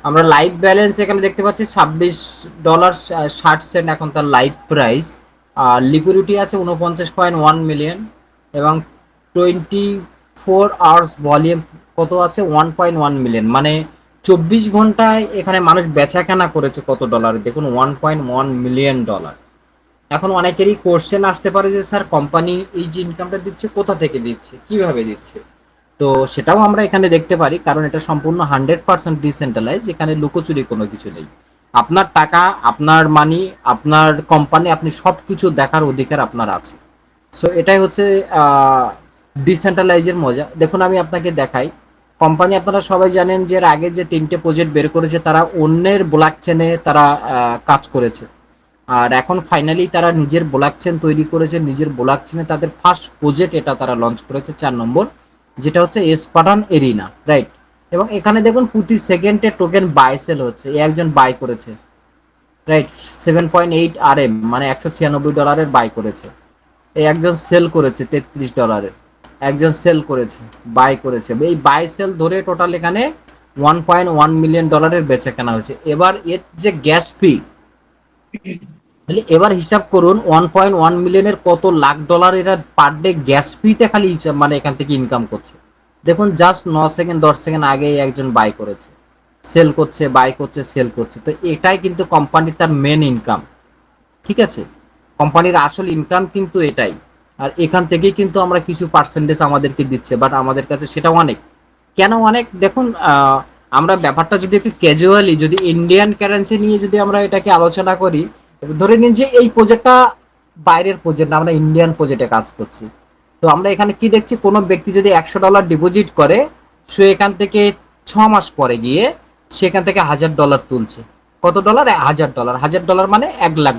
আমরা live balance এখানে দেখতে পাচ্ছি $26.60 এখন তার লাইভ প্রাইস। আর লিকুইডিটি আছে 49.1 মিলিয়ন এবং 24 আওয়ার্স ভলিউম কত আছে 1.1 মিলিয়ন, মানে 24 ঘন্টায় এখানে মানুষ বেচা কেনা করেছে কত ডলার দেখুন, $1.1 মিলিয়ন। এখন অনেকেরই কোশ্চেন আসতে পারে যে স্যার কোম্পানি এই যে ইনকামটা দিচ্ছে কোথা থেকে দিচ্ছে, কিভাবে দিচ্ছে। তো সেটাও আমরা এখানে দেখতে পারি, কারণ এটা সম্পূর্ণ 100% ডিসেন্ট্রালাইজ, এখানে লুকোচুরি কোনো কিছু নেই। আপনার টাকা, আপনার মানি, আপনার কোম্পানি, আপনি সব কিছু দেখার অধিকার আপনার আছে। সো এটাই হচ্ছে ডিসেন্ট্রালাইজের মজা। দেখুন আমি আপনাকে দেখাই, কোম্পানি আপনারা সবাই জানেন যে এর আগে যে 3টে প্রজেক্ট বের করেছে তারা অন্যের ব্লক চেনে তারা কাজ করেছে। আর এখন ফাইনালি তারা নিজের ব্লক চেন তৈরি করেছে, নিজের ব্লক চেনে তাদের ফার্স্ট প্রজেক্ট এটা তারা লঞ্চ করেছে 4 নম্বর, যেটা হচ্ছে এসপাটান এরিনা, রাইট। এবং এখানে দেখুন প্রতি সেকেন্ডে টোকেন বাই সেল হচ্ছে, একজন বাই করেছে, রাইট। 7.8 RM মানে $196 বাই করেছে। এই একজন সেল করেছে $33, একজন সেল করেছে, বাই করেছে। এই বাই সেল ধরে টোটাল এখানে $1.1 মিলিয়ন বেচা কেনা হয়েছে। এবার এর যে গ্যাস ফি, তাহলে এবার হিসাব করুন 1.1 মিলিয়নের কত লাখ ডলার এরা পার ডে গ্যাস ফিতে খালি হিসাব, মানে এখান থেকে ইনকাম করছে। দেখুন জাস্ট 9 সেকেন্ড 10 সেকেন্ড আগে একজন বাই করেছে, সেল করছে, বাই করছে, সেল করছে। তো এটাই কিন্তু কোম্পানির তার মেন ইনকাম, ঠিক আছে। কোম্পানির আসল ইনকাম কিন্তু এটাই। আর এখান থেকেই কিন্তু আমরা কিছু পার্সেন্টেজ আমাদেরকে দিচ্ছে, বাট আমাদের কাছে সেটা অনেক। কেন অনেক দেখুন, আমরা ব্যাপারটা যদি একটু ক্যাজুয়ালি, যদি ইন্ডিয়ান কারেন্সি নিয়ে যদি আমরা এটাকে আলোচনা করি, ধরে নিন যে এই প্রজেক্টটা বাইরের প্রজেক্ট, আমরা ইন্ডিয়ান প্রজেক্টে কাজ করছি। তো আমরা এখানে কি দেখছি, কোনো ব্যক্তি যদি $100 ডিপোজিট করে, সে এখান থেকে 6 মাস পরে গিয়ে সেখান থেকে $1000 তুলছে। কত ডলার? $1000। $1000 মানে 1 লাখ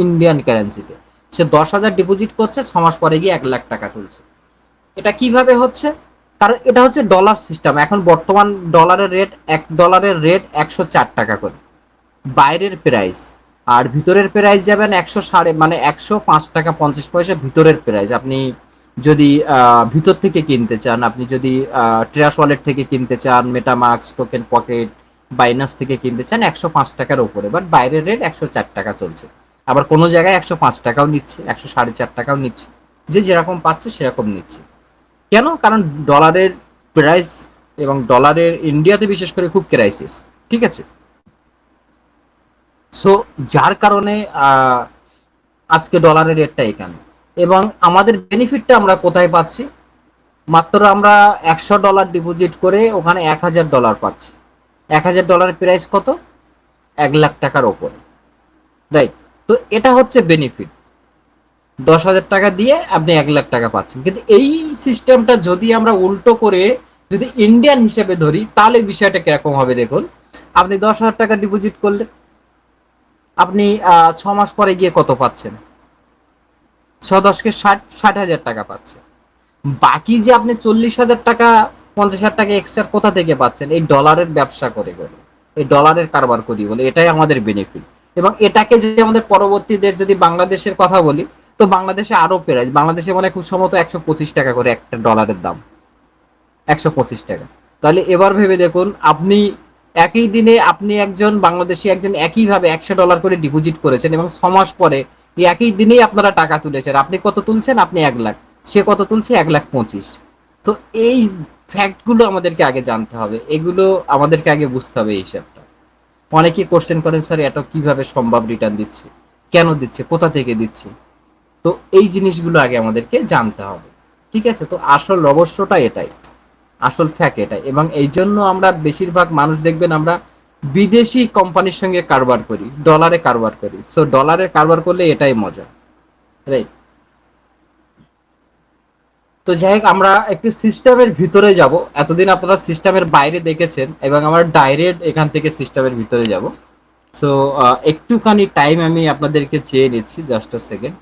ইন্ডিয়ান কারেন্সিতে। সে 10,000 ডিপোজিট করছে, 6 মাস পরে গিয়ে 1 লাখ টাকা তুলছে। এটা কিভাবে হচ্ছে? কারণ এটা হচ্ছে ডলার সিস্টেম। এখন বর্তমান ডলারের রেট 104 টাকা করে বাইরের প্রাইস। আর ভিতরের প্রাইস যাবেন 100 মানে 105 টাকা 50 পয়সা ভিতরের প্রাইস। আপনি যদি ভিতর থেকে কিনতে চান, আপনি যদি ট্রাস্ট ওয়ালেট থেকে কিনতে চান, মেটামাক্স, টোকেন পকেট, বাইনান্স থেকে কিনতে চান 105 টাকার উপরে, বাট বাইরের রেট 104 টাকা চলছে। আবার কোনো জায়গায় 105 টাকাও নিচ্ছে, 104.5 টাকাও নিচ্ছে। যে যেরকম পাচ্ছে সেরকম নিচ্ছে। কেন? কারণ ডলারের প্রাইস এবং ডলারের ইন্ডিয়াতে বিশেষ করে খুব ক্রাইসিস, ঠিক আছে। সো যার কারণে আজকে ডলারের রেটটা এখানে। এবং আমাদের বেনিফিটটা আমরা কোথায় পাচ্ছি? মাত্র আমরা $100 ডিপোজিট করে ওখানে $1000 পাচ্ছি। $1000 প্রাইস কত? 1 লাখ টাকার ওপরে, রাইট। তো এটা হচ্ছে বেনিফিট। 10,000 টাকা দিয়ে আপনি 1 লাখ টাকা পাচ্ছেন। কিন্তু এই সিস্টেমটা যদি আমরা উল্টো করে যদি ইন্ডিয়ান হিসেবে ধরি, তাহলে বিষয়টা কিরকম হবে দেখুন। আপনি 10,000 টাকা ডিপোজিট করলেন, আপনি 6 মাস পরে গিয়ে কত পাচ্ছেন? 6 10 কে 60 হাজার টাকা পাচ্ছে। বাকি যে আপনি 40,000 টাকা 50,000 টাকা এক্সট্রা কোথা থেকে পাচ্ছেন? এই ডলারের ব্যবসা করে করে, এই ডলারের কারবার করি বলে, এটাই আমাদের বেনিফিট। এবং এটাকে যদি আমাদের পরবর্তী দেশ, যদি বাংলাদেশের কথা বলি, তো বাংলাদেশে আরো প্রাইস, বাংলাদেশে মানে খুব সম্ভবত 125 টাকা করে একটা ডলারের দাম, 125 টাকা। তাহলে এবার ভেবে দেখুন, আপনি একই দিনে আপনি একজন বাংলাদেশি একজন একইভাবে $100 করে ডিপোজিট করেছেন এবং 6 মাস পরে এই একই দিনেই আপনারা টাকা তুলেছেন। আপনি কত তুলছেন? আপনি 1 লাখ। সে কত তুলছে? 1,25,000। তো এই ফ্যাক্টগুলো আমাদেরকে আগে জানতে হবে, এগুলো আমাদেরকে আগে বুঝতে হবে এই হিসাবটা। অনেকেই কোশ্চেন করেন স্যার এটা কিভাবে সম্ভব, রিটার্ন দিচ্ছে কেন, দিচ্ছে কোথা থেকে দিচ্ছে। তো এই জিনিসগুলো আগে আমাদেরকে জানতে হবে, ঠিক আছে। তো আসল রহস্যটা এটাই, আসল ফ্যাক্ট এটাই। এবং এই জন্য আমরা বেশিরভাগ মানুষ দেখবেন আমরা বিদেশি কোম্পানির সঙ্গে কারবার করি, ডলারে কারবার করি। সো ডলারে কারবার করলে এটাই মজা, রাইট। তো যাই হোক, আমরা একটু সিস্টেমের ভিতরে যাব। এতদিন আপনারা সিস্টেমের বাইরে দেখেছেন এবং আমরা ডাইরেক্ট এখান থেকে সিস্টেমের ভিতরে যাব। সো একটুখানি টাইম আমি আপনাদেরকে চেয়ে নিচ্ছি, just a second.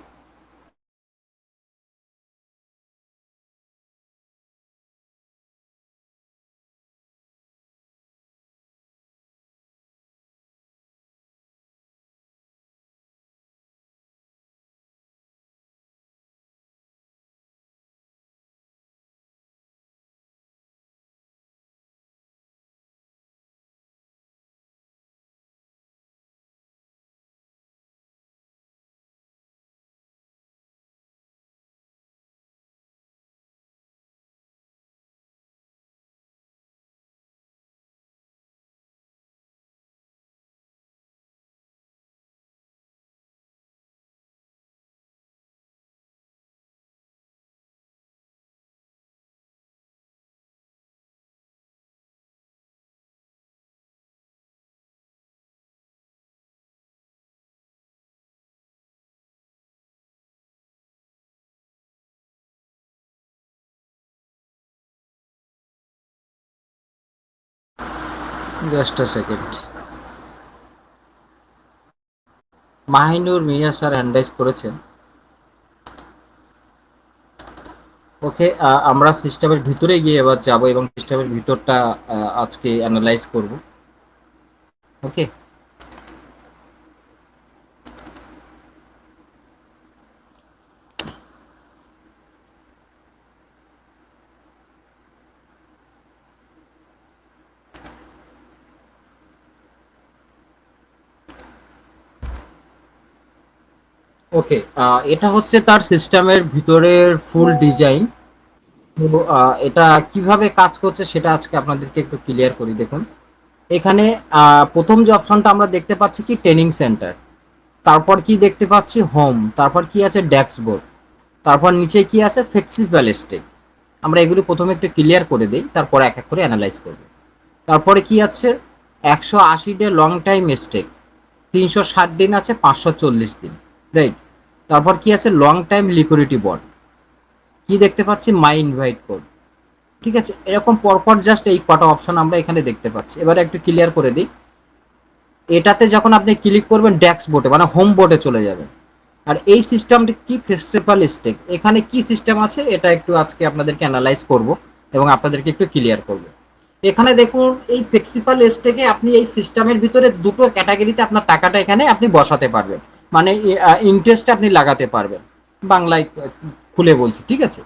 Just a second. Mahinur Miah sir hand raise করেছেন। ওকে, আমরা সিস্টেমের ভিতরে গিয়ে এবার যাব এবং সিস্টেমের ভিতরটা আজকে অ্যানালাইজ করব। ওকে, ওকে, এটা হচ্ছে তার সিস্টেমের ভিতরের ফুল ডিজাইন। তো এটা কিভাবে কাজ করছে সেটা আজকে আপনাদেরকে একটু ক্লিয়ার করি। দেখুন, এখানে প্রথম যে অপশনটা আমরা দেখতে পাচ্ছি কি ট্রেনিং সেন্টার, তারপর কি দেখতে পাচ্ছি হোম, তারপর কি আছে ড্যাশবোর্ড, তারপর নিচে কি আছে ফ্লেক্সিবল স্টেক। আমরা এগুলো প্রথমে একটু ক্লিয়ার করে দিই, তারপর এক এক করে অ্যানালাইজ করব। তারপরে কি আছে 180 ডে লং টাইম স্টেক, 360 দিন আছে, 540 দিন, রাইট। তারপর কি আছে লং টাইম লিকুইডিটি বন্ড, কি দেখতে পাচ্ছি মাই ইনভাইট কোড। ঠিক আছে, এরকম পরপর জাস্ট এই কটা অপশন আমরা এখানে দেখতে পাচ্ছি। এবারে একটু ক্লিয়ার করে দিই, এটাতে যখন আপনি ক্লিক করবেন ড্যাক্স বোর্ডে মানে হোম বোর্ডে চলে যাবেন। আর এই সিস্টেমটি কি ফেস্টিভ্যাল স্টেক, এখানে কি সিস্টেম আছে এটা একটু আজকে আপনাদেরকে অ্যানালাইজ করব এবং আপনাদেরকে একটু ক্লিয়ার করব। এখানে দেখুন এই ফ্লেক্সিবল স্টেকে আপনি এই সিস্টেমের ভিতরে দুটো ক্যাটাগরিতে আপনার টাকাটা এখানে আপনি বসাতে পারবেন, মানে ইন্টারেস্টে আপনি লাগাতে পারবেন। বাংলায় খুলে বলছি, ঠিক আছে।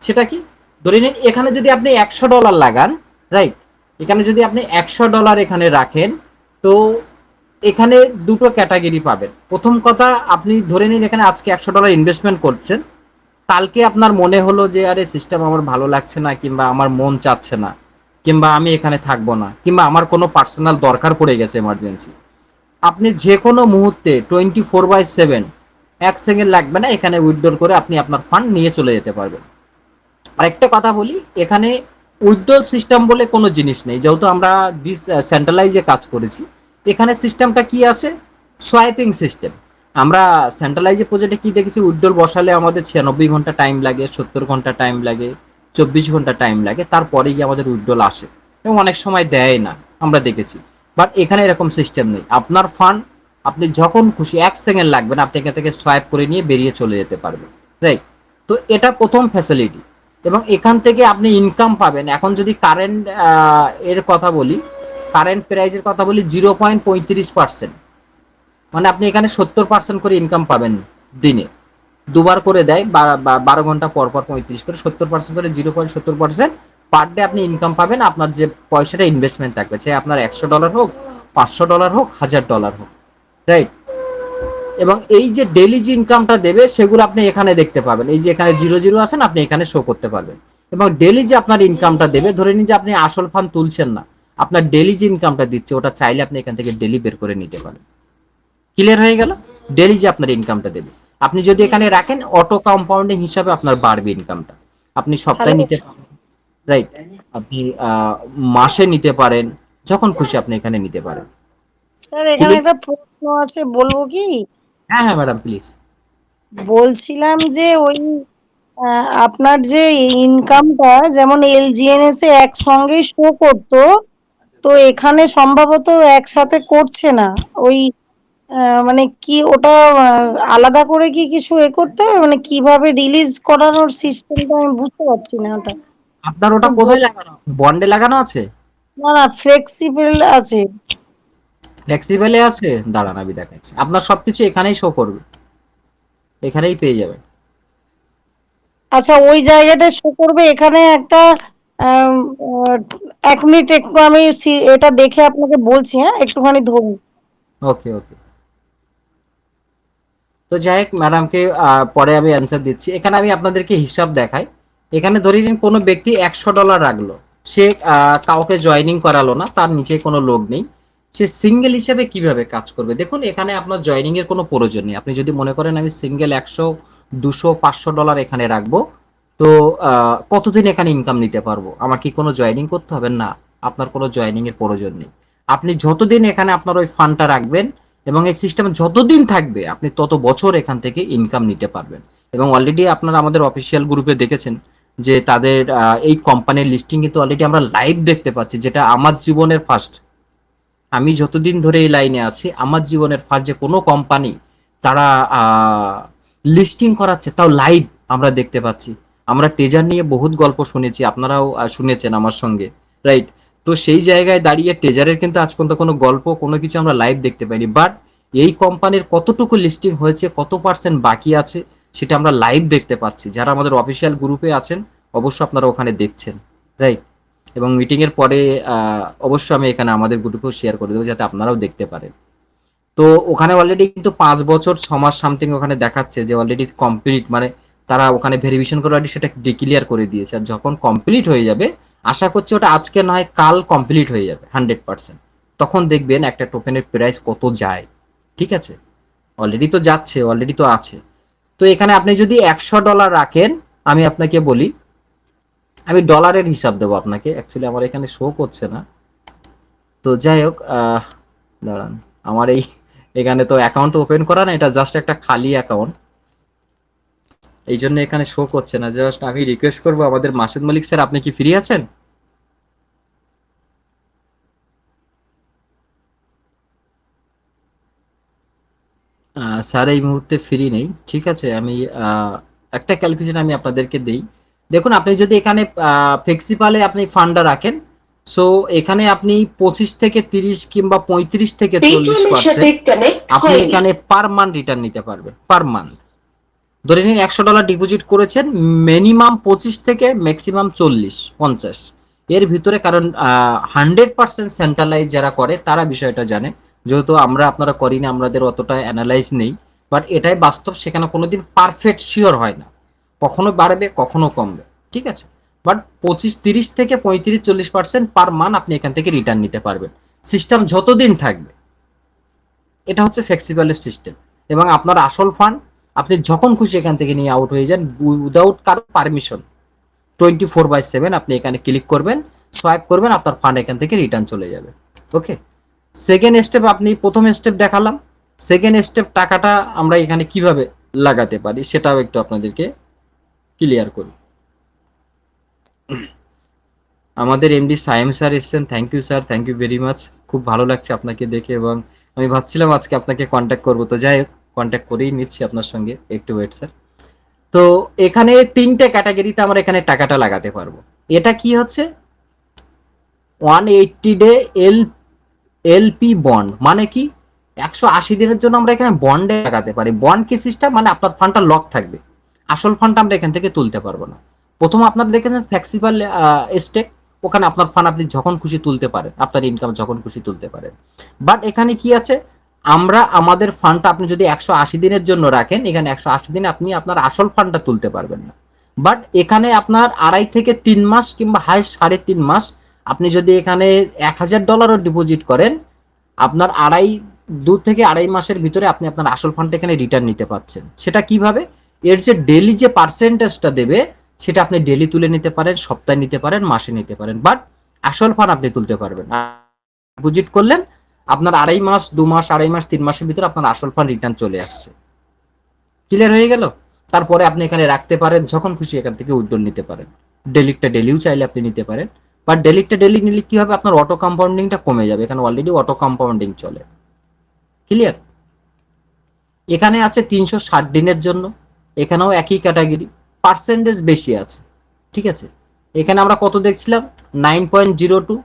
সেটা কি, ধরে নিন এখানে যদি আপনি $100 লাগান, রাইট, এখানে যদি আপনি $100 এখানে রাখেন, তো এখানে দুটো ক্যাটাগরি পাবেন। প্রথম কথা, আপনি ধরে নিন এখানে আজকে $100 ইনভেস্টমেন্ট করছেন, কালকে আপনার মনে হলো যে আরে সিস্টেম আমার ভালো লাগছে না, কিংবা আমার মন চাচ্ছে না, কিংবা আমি এখানে থাকবো না, কিংবা আমার কোনো পার্সোনাল দরকার পড়ে গেছে এমার্জেন্সি, আপনি যে কোনো মুহূর্তে 24/7 এক সেকেন্ড লাগবে না, এখানে উইথড্র করে আপনি আপনার ফান্ড নিয়ে চলে যেতে পারবেন। আরেকটা কথা বলি, এখানে উইথড্রল সিস্টেম বলে কোনো জিনিস নেই, যেহেতু আমরা সেন্ট্রালাইজে কাজ করেছি। এখানে সিস্টেমটা কি আছে, সোয়াইপিং সিস্টেম। আমরা সেন্ট্রালাইজে প্রজেক্টে কি দেখেছি, উইথড্রল বসালে আমাদের 96 ঘন্টা টাইম লাগে, 70 ঘন্টা টাইম লাগে, 24 ঘন্টা টাইম লাগে, তারপরে গিয়ে আমাদের উইথড্রল আসে এবং অনেক সময় দেয় না, আমরা দেখেছি। বাট এখানে এরকম সিস্টেম নেই, আপনার ফান্ড আপনি যখন খুশি এক সেকেন্ড লাগবে না, আপনি এখান থেকে সোয়াইপ করে নিয়ে বেরিয়ে চলে যেতে পারবেন, রাইট। তো এটা প্রথম ফ্যাসিলিটি এবং এখান থেকে আপনি ইনকাম পাবেন। এখন যদি কারেন্ট এর কথা বলি, কারেন্ট প্রাইজের কথা বলি 0.35%, মানে আপনি এখানে 70% করে ইনকাম পাবেন দিনে। দুবার করে দেয়, 12 ঘন্টা পর পর 35 করে, 70% করে 0.70% পার ডে আপনি ইনকাম পাবেন। আপনার যে পয়সাটা ইনভেস্টমেন্ট থাকবে, সে আপনার $100 হোক, $500 হোক, $1000 হোক, রাইট। এবং এই যে ডেইলি যে ইনকামটা দেবে সেগুলো আপনি এখানে দেখতে পাবেন, এই যে এখানে 00 আছেন আপনি এখানে শো করতে পারবেন। এবং ডেইলি যে আপনার ইনকামটা দেবে, ধরে নিন যে আপনি আসল ফান্ড তুলছেন না, আপনার ডেইলি যে ইনকামটা দিচ্ছে ওটা চাইলে আপনি এখান থেকে ডেইলি বের করে নিতে পারেন। ক্লিয়ার হয়ে গেল, ডেইলি যে আপনার ইনকামটা দেবে, আপনি যদি এখানে রাখেন অটো কম্পাউন্ডিং হিসাবে আপনার বাড়বে ইনকামটা। আপনি সপ্তাহে হ্যালো নিতে পারেন, রাইট, আপনি মাসে নিতে পারেন, যখন খুশি আপনি এখানে নিতে পারেন। স্যার, এখানে ক্লিয়ার? একটা প্রশ্ন আছে, বলবো কি? হ্যাঁ হ্যাঁ ম্যাডাম প্লিজ। বলছিলাম যে ওই আপনার যে ইনকামটা যেমন এলজিএনএস এ একসঙ্গেই শো করতো, তো এখানে সম্ভবত একসাথে করছে না। ওই মানে কি ওটা আলাদা করে কি কিছু করতে হবে, মানে কিভাবে রিলিজ করানোর সিস্টেমটা আমি বুঝতে পারছি না ওটা। আপনার একটু ওটা কোথায় লাগানো আছে, বন্ডে লাগানো আছে? না না, ফ্লেক্সিবল আছে। ফ্লেক্সিবলে আছে, দাঁড়ান আমি দেখাচ্ছি। আপনার সবকিছু এখানেই শো করবে, এখানেই পেয়ে যাবেন। আচ্ছা, ওই জায়গাটা শো করবে এখানে একটা আম, 1 মিনিট, একটু আমি এটা দেখে আপনাকে বলছি, হ্যাঁ একটুখানি ধরুন। ওকে ওকে। তো যাই হোক, ম্যাডামকে পরে আমি অ্যান্সার দিচ্ছি। এখানে আমি আপনাদেরকে হিসাব দেখাই। এখানে ধরে নিন কোনো ব্যক্তি $100 রাখলো, সে কাউকে জয়নিং করালো না, তার নিচে কোনো লোক নেই, সে সিঙ্গেল হিসেবে কিভাবে কাজ করবে। দেখুন এখানে আপনার জয়নিং এর কোনো প্রয়োজন নেই। আপনি যদি মনে করেন আমি সিঙ্গেল 100, 200, $500 এখানে রাখবো, তো কতদিন এখানে ইনকাম নিতে পারবো, আমার কি কোনো জয়নিং করতে হবে না? আপনার কোনো জয়নিং এর প্রয়োজন নেই। আপনি যতদিন এখানে আপনার ওই ফান্ডটা রাখবেন এবং এই সিস্টেম যতদিন থাকবে, আপনি তত বছর এখান থেকে ইনকাম নিতে পারবেন। এবং অলরেডি আপনারা আমাদের অফিসিয়াল গ্রুপে দেখেছেন যে তাদের এই কোম্পানির লিস্টিং কিন্তু অলরেডি আমরা লাইভ দেখতে পাচ্ছি, যেটা আমার জীবনের ফার্স্ট। আমি যতদিন ধরে এই লাইনে আছি, আমার জীবনের ফার্স্ট যে কোনো কোম্পানি তারা লিস্টিং করাচ্ছে, তাও লাইভ আমরা দেখতে পাচ্ছি। আমরা টেজার নিয়ে বহুত গল্প শুনেছি, আপনারাও শুনেছেন আমার সঙ্গে, রাইট? তো সেই জায়গায় দাঁড়িয়ে টেজারের কিন্তু আজ পর্যন্ত কোনো গল্প কোনো কিছু আমরা লাইভ দেখতে পাইনি, বাট এই কোম্পানির কতটুকু লিস্টিং হয়েছে, কত পার্সেন্ট বাকি আছে, সেটা আমরা লাইভ দেখতে পাচ্ছি। যারা আমাদের অফিসিয়াল গ্রুপে আছেন অবশ্য আপনারা ওখানে দেখছেন, রাইট? এবং মিটিং এর পরে অবশ্যই আমি এখানে আমাদের গ্রুপেও শেয়ার করে দেবো যাতে আপনারাও দেখতে পারেন। তো ওখানে অলরেডি কিন্তু 5 বছর 6 মাস সামথিং ওখানে দেখাচ্ছে যে অলরেডি কমপ্লিট, মানে তারা ওখানে ভেরিফিকেশন করে অলরেডি সেটা ডিক্লিয়ার করে দিয়েছে। আর যখন কমপ্লিট হয়ে যাবে, আশা করছি ওটা আজকে নয় কাল কমপ্লিট হয়ে যাবে 100%। তখন দেখবেন একটা টোকেনের প্রাইস কত যায়। ঠিক আছে, অলরেডি তো যাচ্ছে, অলরেডি তো আছে। তো এখানে আপনি যদি $100 রাখেন, আমি আপনাকে বলি, আমি ডলারের হিসাব দেবো আপনাকে, অ্যাকচুয়ালি আমার এখানে শো করছে না। তো যাই হোক, দাঁড়ান, আমার এখানে তো অ্যাকাউন্ট তো ওপেন করা না, এটা জাস্ট একটা খালি অ্যাকাউন্ট, এই জন্য এখানে শো করছে না। জাস্ট আমি রিকোয়েস্ট করবো আমাদের মাসুদ মালিক স্যার, আপনি কি ফ্রি আছেন? স্যার এই মুহূর্তে ফ্রি নেই। ঠিক আছে, আমি একটা ক্যালকুলেশন আমি আপনাদেরকে দেই। দেখুন, আপনি যদি এখানে ফ্লেক্সিপালে আপনি ফান্ডটা রাখেন, সো এখানে আপনি 25 থেকে 30 কিংবা 35 থেকে 40% আপনি এখানে পার মান্থ রিটার্ন নিতে পারবেন, পার মান্থ। ধরে নিন $100 ডিপোজিট করেছেন, মিনিমাম 25 থেকে ম্যাক্সিমাম 40-50 এর ভিতরে, কারণ 100% সেন্ট্রালাইজ যারা করে তারা বিষয়টা জানে, যেহেতু আমরা আপনারা করি না, আমাদের অতটা অ্যানালাইজ নেই। বাট এটাই বাস্তব, সেখানে কোনোদিন পারফেক্ট শিওর হয় না, কখনো বাড়বে কখনো কমবে। ঠিক আছে, বাট 25-30 থেকে 35-40% পার মান্থ আপনি এখান থেকে রিটার্ন নিতে পারবেন, সিস্টেম যতদিন থাকবে। এটা হচ্ছে ফ্লেক্সিবলের সিস্টেম। এবং আপনার আসল ফান্ড আপনি যখন খুশি এখান থেকে নিয়ে আউট হয়ে যান, উইদাউট কারো পারমিশন। 24/7 আপনি এখানে ক্লিক করবেন, সোয়াইপ করবেন, আপনার ফান্ড এখান থেকে রিটার্ন চলে যাবে। ওকে, সেকেন্ড স্টেপ, আপনি প্রথম স্টেপ দেখালাম, সেকেন্ড স্টেপ টাকাটা আমরা এখানে কিভাবে লাগাতে পারি সেটাও একটু আপনাদেরকে ক্লিয়ার করি। আমাদের এমডি সায়েম স্যার এসেছেন, thank you sir, thank you very much. খুব ভালো লাগছে আপনাকে দেখে, এবং আমি ভাবছিলাম আজকে আপনাকে কন্ট্যাক্ট করবো, তো যাই হোক কন্ট্যাক্ট করেই নিচ্ছি আপনার সঙ্গে, একটু ওয়েট স্যার। তো এখানে 3টে ক্যাটাগরিতে আমরা এখানে টাকাটা লাগাতে পারবো। এটা কি হচ্ছে 180 ডে এলপি বন্ড, মানে কি 180 দিনের জন্য আমরা এখানে বন্ডে লাগাতে পারি। বন্ড কি সিস্টেম, মানে আপনার ফান্ডটা লক থাকবে, আসল ফান্ডটা আমরা এখান থেকে তুলতে পারবো না। প্রথম আপনারা দেখেছেন ফ্লেক্সিবল স্টেক, ওখানে আপনার ফান্ড আপনি যখন খুশি তুলতে পারেন, আপনার ইনকাম যখন খুশি তুলতে পারেন। বাট এখানে কি আছে, আমরা আমাদের ফান্ডটা আপনি যদি 180 দিনের জন্য রাখেন, এখানে 180 দিনে আপনি আপনার আসল ফান্ডটা তুলতে পারবেন না। বাট এখানে আপনার 2.5 থেকে 3 মাস কিংবা হাই 3.5 মাস আপনি যদি এখানে $1000 ডিপোজিট করেন, আপনার 2 থেকে 2.5 মাসের ভিতরে আপনি আপনার আসল ফান্ডটা এখানে রিটার্ন নিতে পারছেন। সেটা কিভাবে, এর যে ডেলি যে পার্সেন্টেজটা দেবে সেটা আপনি ডেলি তুলে নিতে পারেন, সপ্তাহে নিতে পারেন, মাসে নিতে পারেন, বাট আসল ফান্ড আপনি তুলতে পারবেন। ডিপোজিট করলেন, আপনার 2.5 মাস 2 মাস 2.5 মাস 3 মাসের ভিতরে আপনার আসল ফান্ড রিটার্ন চলে আসছে। ক্লিয়ার হয়ে গেল? তারপরে আপনি এখানে রাখতে পারেন, যখন খুশি এখান থেকে উইথড্র নিতে পারেন। ডেলিটটা ডেলিও চাইলে আপনি নিতে পারেন, বাট ডেলিটটা ডেলি নিলে কি হবে, আপনার অটো কম্পাউন্ডিংটা কমে যাবে, এখানে অলরেডি অটো কম্পাউন্ডিং চলে। ক্লিয়ার? এখানে আছে 360 দিনের জন্য, এখানেও একই ক্যাটাগরি, পার্সেন্টেজ বেশি আছে। ঠিক আছে, এখানে আমরা কত দেখছিলাম 9.02,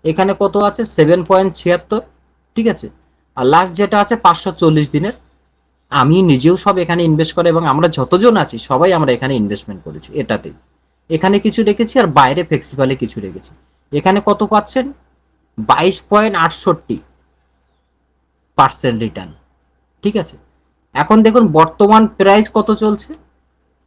এখানে কত আছে 7.76। ঠিক আছে, আর লাস্ট যেটা আছে 540 দিনের। আমি নিজেও সব এখানে ইনভেস্ট করে, এবং আমরা যতজন আছি সবাই আমরা এখানে ইনভেস্টমেন্ট করেছি এটাতেই। এখানে কিছু রেখেছি আর বাইরে ফ্লেক্সিবলে কিছু রেখেছি। এখানে কত পাচ্ছেন 22.68% রিটার্ন। ঠিক আছে, এখন দেখুন বর্তমান প্রাইস কত চলছে,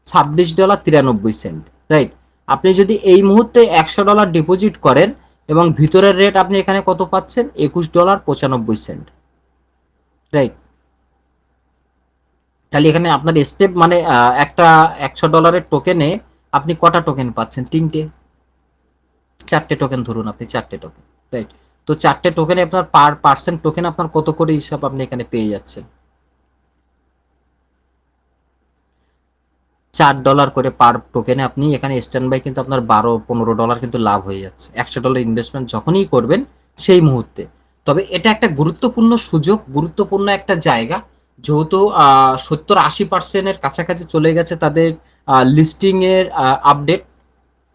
$26.93, রাইট? আপনি যদি এই মুহূর্তে $100 ডিপোজিট করেন এবং ভিতরের রেট আপনি এখানে কত পাচ্ছেন, $21.95, রাইট? তাহলে এখানে আপনার স্টেপ মানে একটা $100 টোকেনে আপনি কটা টোকেন পাচ্ছেন, 4টে টোকেন ধরুন, আপনি 4টে টোকেন, রাইট? তো 4টে টোকেনে আপনার পার পার্সেন্ট টোকেন আপনার কত করে হিসাব আপনি এখানে পেয়ে যাচ্ছেন, $4 করে পার টোকেনে আপনি এখানে স্ট্যান্ড বাই, কিন্তু আপনার $12-15 কিন্তু লাভ হয়ে যাচ্ছে $100 ইনভেস্টমেন্ট যখনই করবেন সেই মুহূর্তে। তবে এটা একটা গুরুত্বপূর্ণ সুযোগ, গুরুত্বপূর্ণ একটা জায়গা। যেহেতু 70-80% কাছাকাছি চলে গেছে তাদের লিস্টিং এর আপডেট,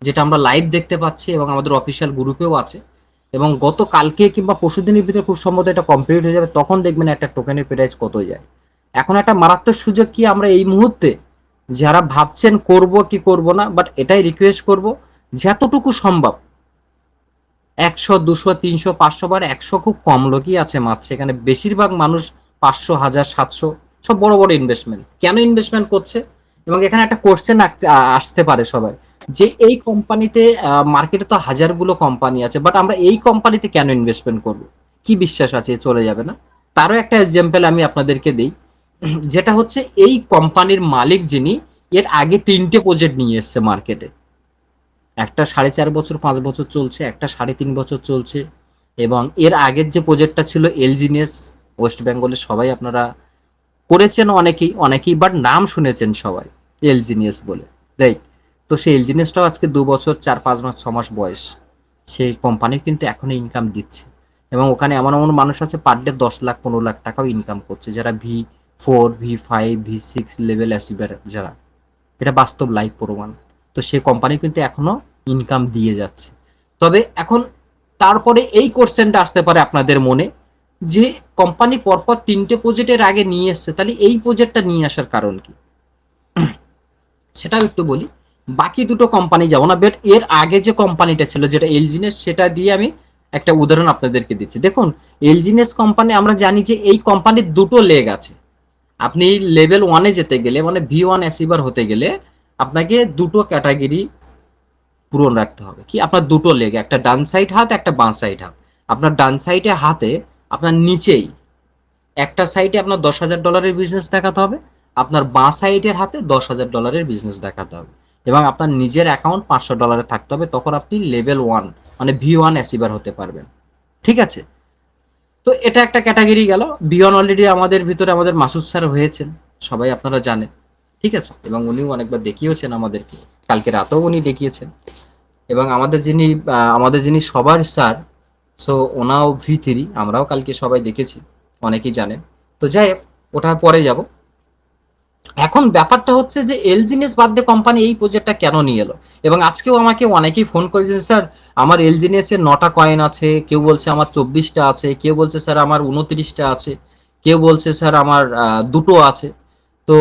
যেটা আমরা লাইভ দেখতে পাচ্ছি এবং আমাদের অফিসিয়াল গ্রুপেও আছে। এবং গত কালকে কিংবা পরশুদিনের ভিতরে খুব সম্ভবত এটা কমপ্লিট হয়ে যাবে, তখন দেখবেন একটা টোকেনের প্রাইস কত যায়। এখন একটা মারাত্মক সুযোগ কি আমরা এই মুহূর্তে যারা ভাবছেন করব কি করব না, বাট এটাই রিকোয়েস্ট করব যতটুকু সম্ভব 100, 200, 300, 500 বার, 100 খুব কম লোকই আছে মারছে এখানে। বেশিরভাগ মানুষ 500, 1000, 700 সব বড় বড় ইনভেস্টমেন্ট। কেন ইনভেস্টমেন্ট করছে? এবং এখানে একটা কোশ্চেন আসতে পারে সবাই, যে এই কোম্পানিতে মার্কেটে তো হাজারগুলো কোম্পানি আছে, বাট আমরা এই কোম্পানিতে কেন ইনভেস্টমেন্ট করব? কি বিশ্বাস আছে চলে যাবে না? তারও একটা এক্সাম্পল আমি আপনাদেরকে দিই, যেটা হচ্ছে এই কোম্পানির মালিক যিনি, এর আগে 3টে প্রজেক্ট নিয়ে এসছে মার্কেটে। একটা 4.5 বছর 5 বছর চলছে, একটা 3.5 বছর চলছে। এবং এর আগের যে প্রজেক্টটা ছিল এলজিনিয়াস, ওয়েস্ট বেঙ্গলের সবাই আপনারা করেছেন, অনেকেই অনেকেই বাট নাম শুনেছেন সবাই এলজিনিয়াস বলে, রাইট? তো সেই এলজিনিয়াসটাও আজকে 2 বছর 4-5 মাস 6 মাস বয়স, সেই কোম্পানি কিন্তু এখনো ইনকাম দিচ্ছে। এবং ওখানে এমন এমন মানুষ আছে পার ডে 10 লাখ 15 লাখ টাকাও ইনকাম করছে, যারা V4, V5, V6 level achiever যারা, এটা বাস্তব লাইভ প্রমাণ। তো সেই কোম্পানি কিন্তু এখনো ইনকাম দিয়ে যাচ্ছে। তবে এখন তারপরে এই কোশ্চেনটা আসতে পারে আপনাদের মনে, যে কোম্পানি পরপর 3টে প্রজেক্টের আগে নিয়ে এসছে, তাহলে এই প্রজেক্টটা নিয়ে আসার কারণ কি? সেটাও একটু বলি। বাকি দুটো কোম্পানি যাব না, বাট এর আগে যে কোম্পানিটা ছিল যেটা এলজিনেস, সেটা দিয়ে আমি একটা উদাহরণ আপনাদেরকে দিচ্ছি। দেখুন, এলজিনেস কোম্পানি আমরা জানি যে এই কোম্পানির দুটো লেগ আছে। আপনি লেভেল 1-এ যেতে গেলে, মানে V1 অ্যাচিভার হতে গেলে আপনাকে দুটো ক্যাটাগরি পূরণ রাখতে হবে। কি? আপনার দুটো লেগ, একটা ডান সাইড হাত, একটা বাঁ সাইড হাত। আপনার ডান সাইডে হাতে আপনার নিচেই একটা সাইডে আপনার $10,000 বিজনেস দেখাতে হবে, আপনার বাঁ সাইডের হাতে $10,000 বিজনেস দেখাতে হবে, এবং আপনার নিজের অ্যাকাউন্ট $500 থাকতে হবে। তখন আপনি লেভেল 1 মানে V1 অ্যাচিভার হতে পারবেন। ঠিক আছে? তো এটা একটা ক্যাটাগরি গেল। V1 অলরেডি আমাদের ভিতরে আমাদের মাসুদ স্যার হয়েছেন, সবাই আপনারা জানেন। ঠিক আছে? এবং উনিও অনেকবার দেখিয়েছেন আমাদেরকে, কালকে রাতেও উনি দেখিয়েছেন। এবং আমাদের যিনি সবার স্যার, সো ওনাও V3, আমরাও কালকে সবাই দেখেছি, অনেকেই জানেন। তো যাই হোক, ওটা পরে যাব। এখন ব্যাপারটা হচ্ছে যে এলজিনিয়াস বাদ দিয়ে কোম্পানি এই প্রজেক্টটা কেন নিয়ে এলো। এবং আজকেও আমাকে অনেকেই ফোন করেছেন, স্যার আমার এলজিনিয়াসের 9টা কয়েন আছে, কেউ বলছে আমার 24টা আছে, কেউ বলছে স্যার আমার 29টা আছে, কেউ বলছে স্যার আমার দুটো আছে। তো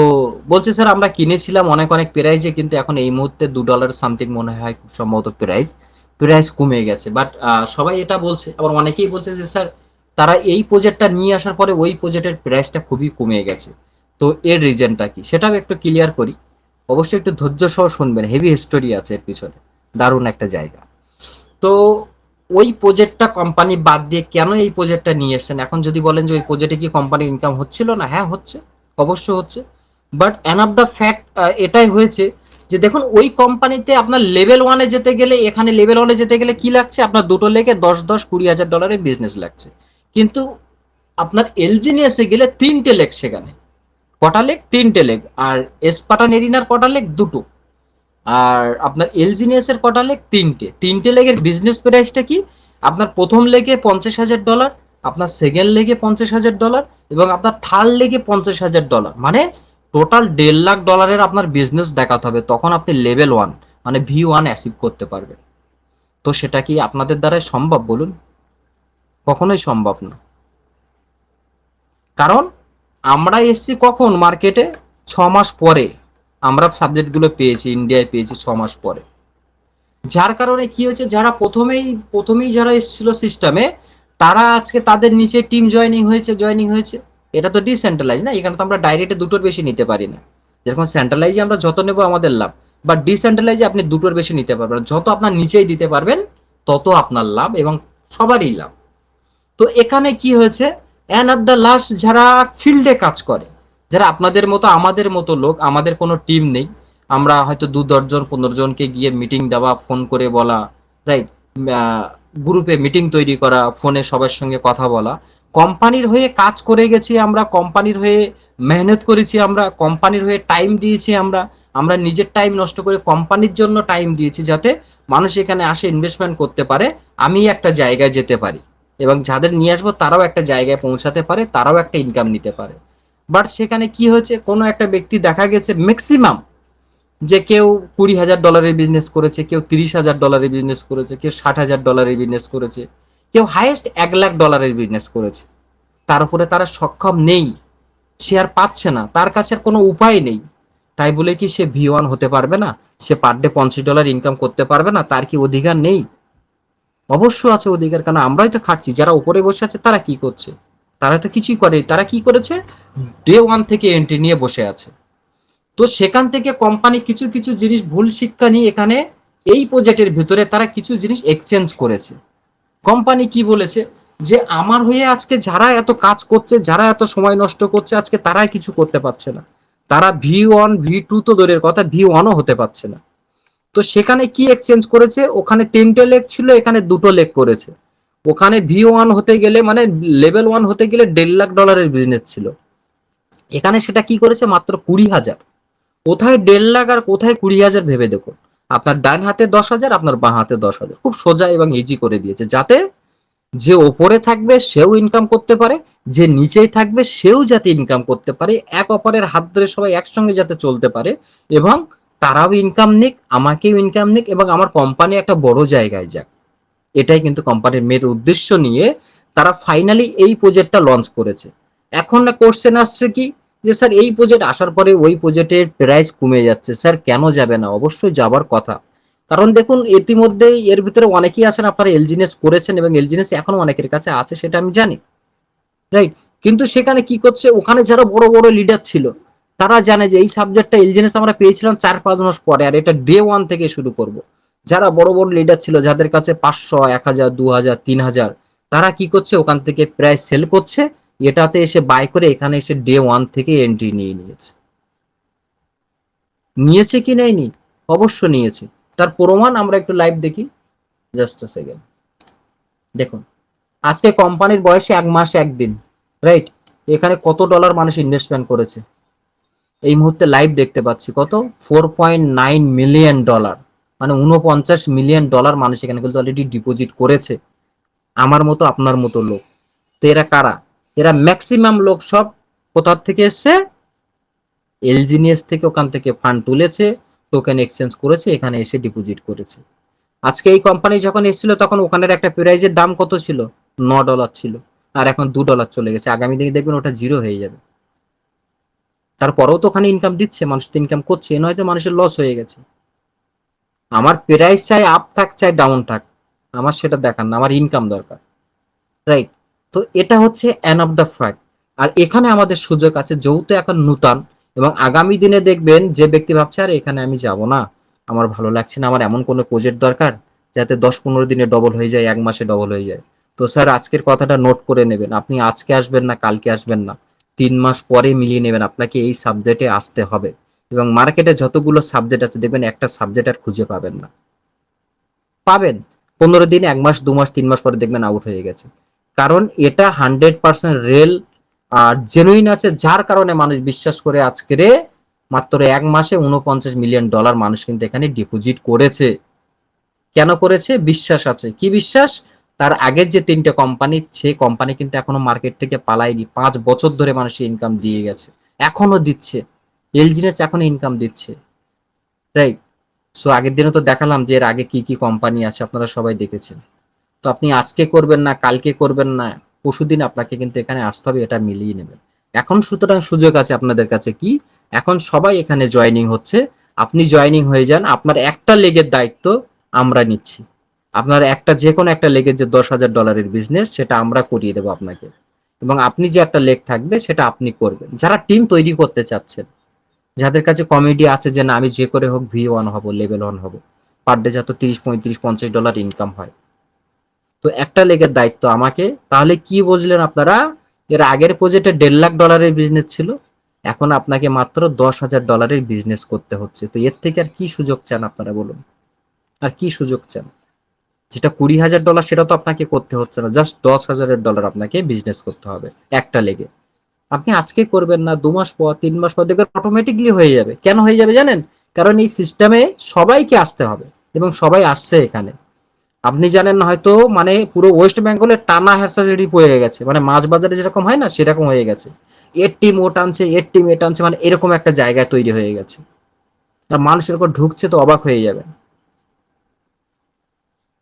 বলছে স্যার আমরা কিনেছিলাম অনেক অনেক প্রাইজে, কিন্তু এখন এই মুহূর্তে $2 সামথিং মনে হয় খুব সম্ভবত প্রাইস প্রাইস কমে গেছে। বাট সবাই এটা বলছে, আবার অনেকেই বলছে যে স্যার তারা এই প্রজেক্টটা নিয়ে আসার পরে ওই প্রজেক্টের প্রাইসটা খুবই কমে গেছে। তো এর রিজনটা কি সেটাও একটু ক্লিয়ার করি। অবশ্যই একটু ধৈর্য সহ শুনবেন, হেভি হিস্টোরি আছে এর পিছনে, দারুণ একটা জায়গা। তো ওই প্রজেক্টটা কোম্পানি বাদ দিয়ে কেন এই প্রজেক্টটা নিয়ে এসেছেন? এখন যদি বলেন যে ওই প্রজেক্টে কি কোম্পানির ইনকাম হচ্ছিল না, হ্যাঁ হচ্ছে, অবশ্যই হচ্ছে। But N of the fact এটাই হয়েছে যে দেখুন, ওই কোম্পানিতে আপনার লেভেল 1-এ যেতে গেলে, এখানে লেভেল 1-এ যেতে গেলে কি লাগছে, আপনার দুটো লেগে 10-10, $20,000 বিজনেস লাগছে। কিন্তু আপনার এলজিনিয়াসে গেলে 3টে লেগ, সেখানে কটা লেগ? 3টে লেগ। আর এসপাটান এরিনার কটা লেগ? দুটো। আর আপনার এলজিনিয়াসের কটা লেগ? 3টে লেগের বিজনেস প্রাইসটা কি? আপনার প্রথম লেগে $50,000, আপনার সেকেন্ড লেগে $50,000, এবং আপনার থার্ড লেগে $50,000, মানে টোটাল $1.5 লাখ আপনার বিজনেস দেখাতে হবে, তখন আপনি লেভেল 1 মানে V1 অ্যাচিভ করতে পারবেন। তো সেটা কি আপনাদের দ্বারাই সম্ভব বলুন? কখনোই সম্ভব না। কারণ আমরা এসছি কখন মার্কেটে? 6 মাস পরে আমরা সাবজেক্টগুলো পেয়েছি, ইন্ডিয়ায় পেয়েছি 6 মাস পরে। যার কারণে কি হয়েছে, যারা প্রথমেই যারা এসেছিল সিস্টেমে, তারা আজকে তাদের নিচে টিম জয়েনিং হয়েছে। এটা তো ডিসেন্ট্রালাইজ না, এখানে তো আমরা ডাইরেক্টে দুটোর বেশি নিতে পারি না। যেরকম সেন্ট্রালাইজে আমরা যত নেব আমাদের লাভ, বা ডিসেন্ট্রালাইজে আপনি দুটোর বেশি নিতে পারবেন। যত আপনার নিচেই দিতে পারবেন তত আপনার লাভ, এবং সবারই লাভ। তো এখানে কি হয়েছে, এন্ড অফ দ্য লাস্ট যারা ফিল্ডে কাজ করে, যারা আপনাদের মতো আমাদের মতো লোক, আমাদের কোনো টিম নেই, আমরা হয়তো 2-10 জন 15 জনকে গিয়ে মিটিং দেওয়া, ফোন করে বলা, রাইট, গ্রুপে মিটিং তৈরি করা, ফোনে সবার সঙ্গে কথা বলা, কোম্পানির হয়ে কাজ করে গেছি আমরা, কোম্পানির হয়ে মেহনত করেছি আমরা, কোম্পানির হয়ে টাইম দিয়েছি আমরা, আমরা নিজের টাইম নষ্ট করে কোম্পানির জন্য টাইম দিয়েছি, যাতে মানুষ এখানে আসে ইনভেস্টমেন্ট করতে পারে, আমি একটা জায়গায় যেতে পারি। এবং যাদের নিয়ে আসবো তারাও একটা জায়গায় পৌঁছাতে পারে, তারাও একটা ইনকাম নিতে পারে। বাট সেখানে কি হয়েছে, কোনো একটা ব্যক্তি দেখা গেছে ম্যাক্সিমাম যে কেউ $20,000 বিজনেস করেছে, কেউ $30,000 বিজনেস করেছে, কেউ $60,000 বিজনেস করেছে, কেউ হাইয়েস্ট $1,00,000 বিজনেস করেছে। তার উপরে তারা সক্ষম নেই, সে আর পাচ্ছে না, তার কাছে আর কোনো উপায় নেই। তাই বলে কি সে V1 হতে পারবে না? সে পার ডে $50 ইনকাম করতে পারবে না? তার কি অধিকার নেই? অবশ্য আছে অধিকার, কারণ আমরাই তো খাটছি। যারা উপরে বসে আছে তারা কি করছে? তারা তো কিছুই করেনি। তারা কি করেছে? ডে ওয়ান থেকে এন্ট্রি নিয়ে বসে আছে। তো সেখান থেকে কোম্পানি কিছু কিছু জিনিস ভুল শিক্ষা নিয়ে এখানে এই প্রজেক্টের ভিতরে তারা কিছু জিনিস এক্সচেঞ্জ করেছে। কোম্পানি কি বলেছে, যে আমার হয়ে আজকে যারা এত কাজ করছে, যারা এত সময় নষ্ট করছে, আজকে তারাই কিছু করতে পারছে না। তারা V1 V2 তো দূরের কথা, V1ও হতে পারছে না। তো সেখানে কি এক্সচেঞ্জ করেছে, ওখানে 10টে লেগ ছিল, এখানে 2টো লেগ করেছে। ওখানে V1 হতে গেলে মানে লেভেল 1 হতে গেলে $1.5 লাখ বিজনেস ছিল, এখানে সেটা কি করেছে মাত্র 20,000। কোথায় 1.5 লাখ আর কোথায় 20,000 ভেবে দেখুন। আপনার ডান হাতে 10,000, আপনার বাঁ হাতে 10,000, খুব সোজা এবং ইজি করে দিয়েছে, যাতে যে ওপরে থাকবে সেও ইনকাম করতে পারে, যে নিচেই থাকবে সেও যাতে ইনকাম করতে পারে, এক অপরের হাত ধরে সবাই একসঙ্গে যাতে চলতে পারে, এবং তারাও ইনকাম নিক, আমাকেও ইনকাম নিক, এবং আমার কোম্পানি একটা বড় জায়গায় যাক। এটাই কিন্তু কোম্পানির মেন উদ্দেশ্য নিয়ে তারা ফাইনালি এই প্রজেক্টটা লঞ্চ করেছে। এখন না কোশ্চেন আসছে কি, যে স্যার এই প্রজেক্ট আসার পরে ওই প্রজেক্টের প্রাইস কমে যাচ্ছে, স্যার কেন যাবে না? অবশ্যই যাবার কথা। কারণ দেখুন ইতিমধ্যেই এর ভিতরে অনেকেই আছেন আপনারা এলজিনেস করেছেন, এবং এলজিনেস এখনো অনেকের কাছে আছে, সেটা আমি জানি, রাইট? কিন্তু সেখানে কি করছে, ওখানে যারা বড় বড় লিডার ছিল তারা জানে যে এই সাবজেক্টটা এলজিনেস আমরা পেয়েছিলাম 4-5 মাস পরে, আর এটা ডে ওয়ান থেকে শুরু করব। যারা বড় বড় লিডার ছিল, যাদের কাছে 500, 1,000, 2,000, 3,000, তারা কি করছে, ওখান থেকে প্রায় সেল করছে, এটাতে এসে বাই করে এখানে এসে ডে ওয়ান থেকে এন্ট্রি নিয়ে নিয়েছে। নিয়েছে কি নেয়নি? অবশ্য নিয়েছে। তার প্রমাণ আমরা একটু লাইভ দেখি, জাস্ট আ সেকেন্ড। দেখুন, আজকে কোম্পানির বয়সে 1 মাস 1 দিন, রাইট? এখানে কত ডলার মানুষ ইনভেস্টমেন্ট করেছে? এই মুহূর্তে লাইভ দেখতে পাচ্ছি কত, $4.9 মিলিয়ন, মানে $49 মিলিয়ন মানুষ এখানে কিন্তু অলরেডি ডিপোজিট করেছে। আমার মতো আপনার মতো লোক। তো এরা কারা? এরা ম্যাক্সিমাম লোক সব কোথার থেকে এসছে? এলজিনিয়াস থেকে, ওখান থেকে ফান্ড তুলেছে, টোকেন এক্সচেঞ্জ করেছে, এখানে এসে ডিপোজিট করেছে। আজকে এই কোম্পানি যখন এসেছিল তখন ওখানের একটা প্রাইজের দাম কত ছিল? $9 ছিল, আর এখন $2 চলে গেছে। আগামী দিনে দেখবেন ওটা জিরো হয়ে যাবে। তারপরেও তো ওখানে ইনকাম দিচ্ছে, মানুষ তো ইনকাম করছে, এ নয় তো মানুষের লস হয়ে গেছে। আমার প্রাইস চাই আপ থাক চাই ডাউন থাক, আমার সেটা দেখার না, আমার ইনকাম দরকার, রাইট? তো এটা হচ্ছে এন্ড অফ দ্য ফ্যাক্ট। আর এখানে আমাদের সুযোগ আছে, যেহেতু এখন নূতন, এবং আগামী দিনে দেখবেন যে ব্যক্তি ভাবছে আর এখানে আমি যাব না, আমার ভালো লাগছে না, আমার এমন কোনো প্রজেক্ট দরকার যাতে 10-15 দিনে ডবল হয়ে যায়, 1 মাসে ডবল হয়ে যায়। তো স্যার আজকের কথাটা নোট করে নেবেন, আপনি আজকে আসবেন না, কালকে আসবেন না, 3 মাস পরে মিলিয়ে নেবেন, আপনাকে এই সাবজেক্টে আসতে হবে। এবং মার্কেটে যতগুলো সাবজেক্ট আছে দেখবেন একটা সাবজেক্ট আর খুঁজে পাবেন না। পাবেন 15 দিন, 1 মাস, 2 মাস, 3 মাস পরে দেখবেন আউট হয়ে গেছে। কারণ এটা 100% রিয়েল আর জেনুইন আছে, যার কারণে মানুষ বিশ্বাস করে আজকের মাত্র 1 মাসে $49 মিলিয়ন মানুষ কিন্তু এখানে ডিপোজিট করেছে। কেন করেছে? বিশ্বাস আছে। কি বিশ্বাস? তার আগের যে 3টে কোম্পানি, সেই কোম্পানি কিন্তু এখনো মার্কেট থেকে পালায়নি, 5 বছর ধরে মানুষের ইনকাম দিয়ে গেছে, এখনো দিচ্ছে। এলজিনেস এখনো ইনকাম দিচ্ছে, রাইট? সো আগের দিনে তো দেখালাম যে এর আগে কি কি কোম্পানি আছে, আপনারা সবাই দেখেছেন। তো আপনি আজকে করবেন না, কালকে করবেন না, পরশুদিন আপনাকে কিন্তু এখানে আসতে হবে, এটা মিলিয়ে নেবেন। এখন সুতরাং সুযোগ আছে আপনাদের কাছে, কি এখন সবাই এখানে জয়েনিং হচ্ছে, আপনি জয়েনিং হয়ে যান। আপনার একটা লেগের দায়িত্ব আমরা নিচ্ছি। আপনার একটা যে কোনো একটা লেগের যে $10,000 বিজনেস, সেটা আমরা করিয়ে দেবো আপনাকে, এবং আপনি যে একটা লেগ থাকবে সেটা আপনি করবেন। যারা টিম তৈরি করতে চাচ্ছেন, যাদের কাছে কমেডি আছে যে না আমি যে করে হোক V1 হব, লেভেল 1 হব, পার ডে যত 30, 35, $50 ইনকাম হয়, তো একটা লেগের দায়িত্ব আমাকে। তাহলে কি বুঝলেন আপনারা? এর আগের প্রজেক্টে $1.5 লাখ বিজনেস ছিল, এখন আপনাকে মাত্র $10,000 বিজনেস করতে হচ্ছে। তো এর থেকে আর কি সুযোগ চান আপনারা বলুন? আর কি সুযোগ চান? যেটা $20,000 সেটা তো আপনাকে করতে হচ্ছে না, জাস্ট $10,000 আপনাকে বিজনেস করতে হবে একটা লেগে। আপনি আজকে করবেন না, 2 মাস পর, 3 মাস পর দেখবেন অটোমেটিকলি হয়ে যাবে। কেন হয়ে যাবে জানেন? কারণ এই সিস্টেমে সবাইকে আসতে হবে, এবং সবাই আসছে এখানে। আপনি জানেন না হয়তো, মানে পুরো ওয়েস্ট বেঙ্গলে টানা হ্যাসাসিডি পড়ে গেছে, মানে মাছ বাজারে যেরকম হয় না সেরকম হয়ে গেছে। এর টিম ও টানছে, এর টিম এ টানছে, মানে এরকম একটা জায়গা তৈরি হয়ে গেছে। আর মানুষ এরকম ঢুকছে তো অবাক হয়ে যাবে।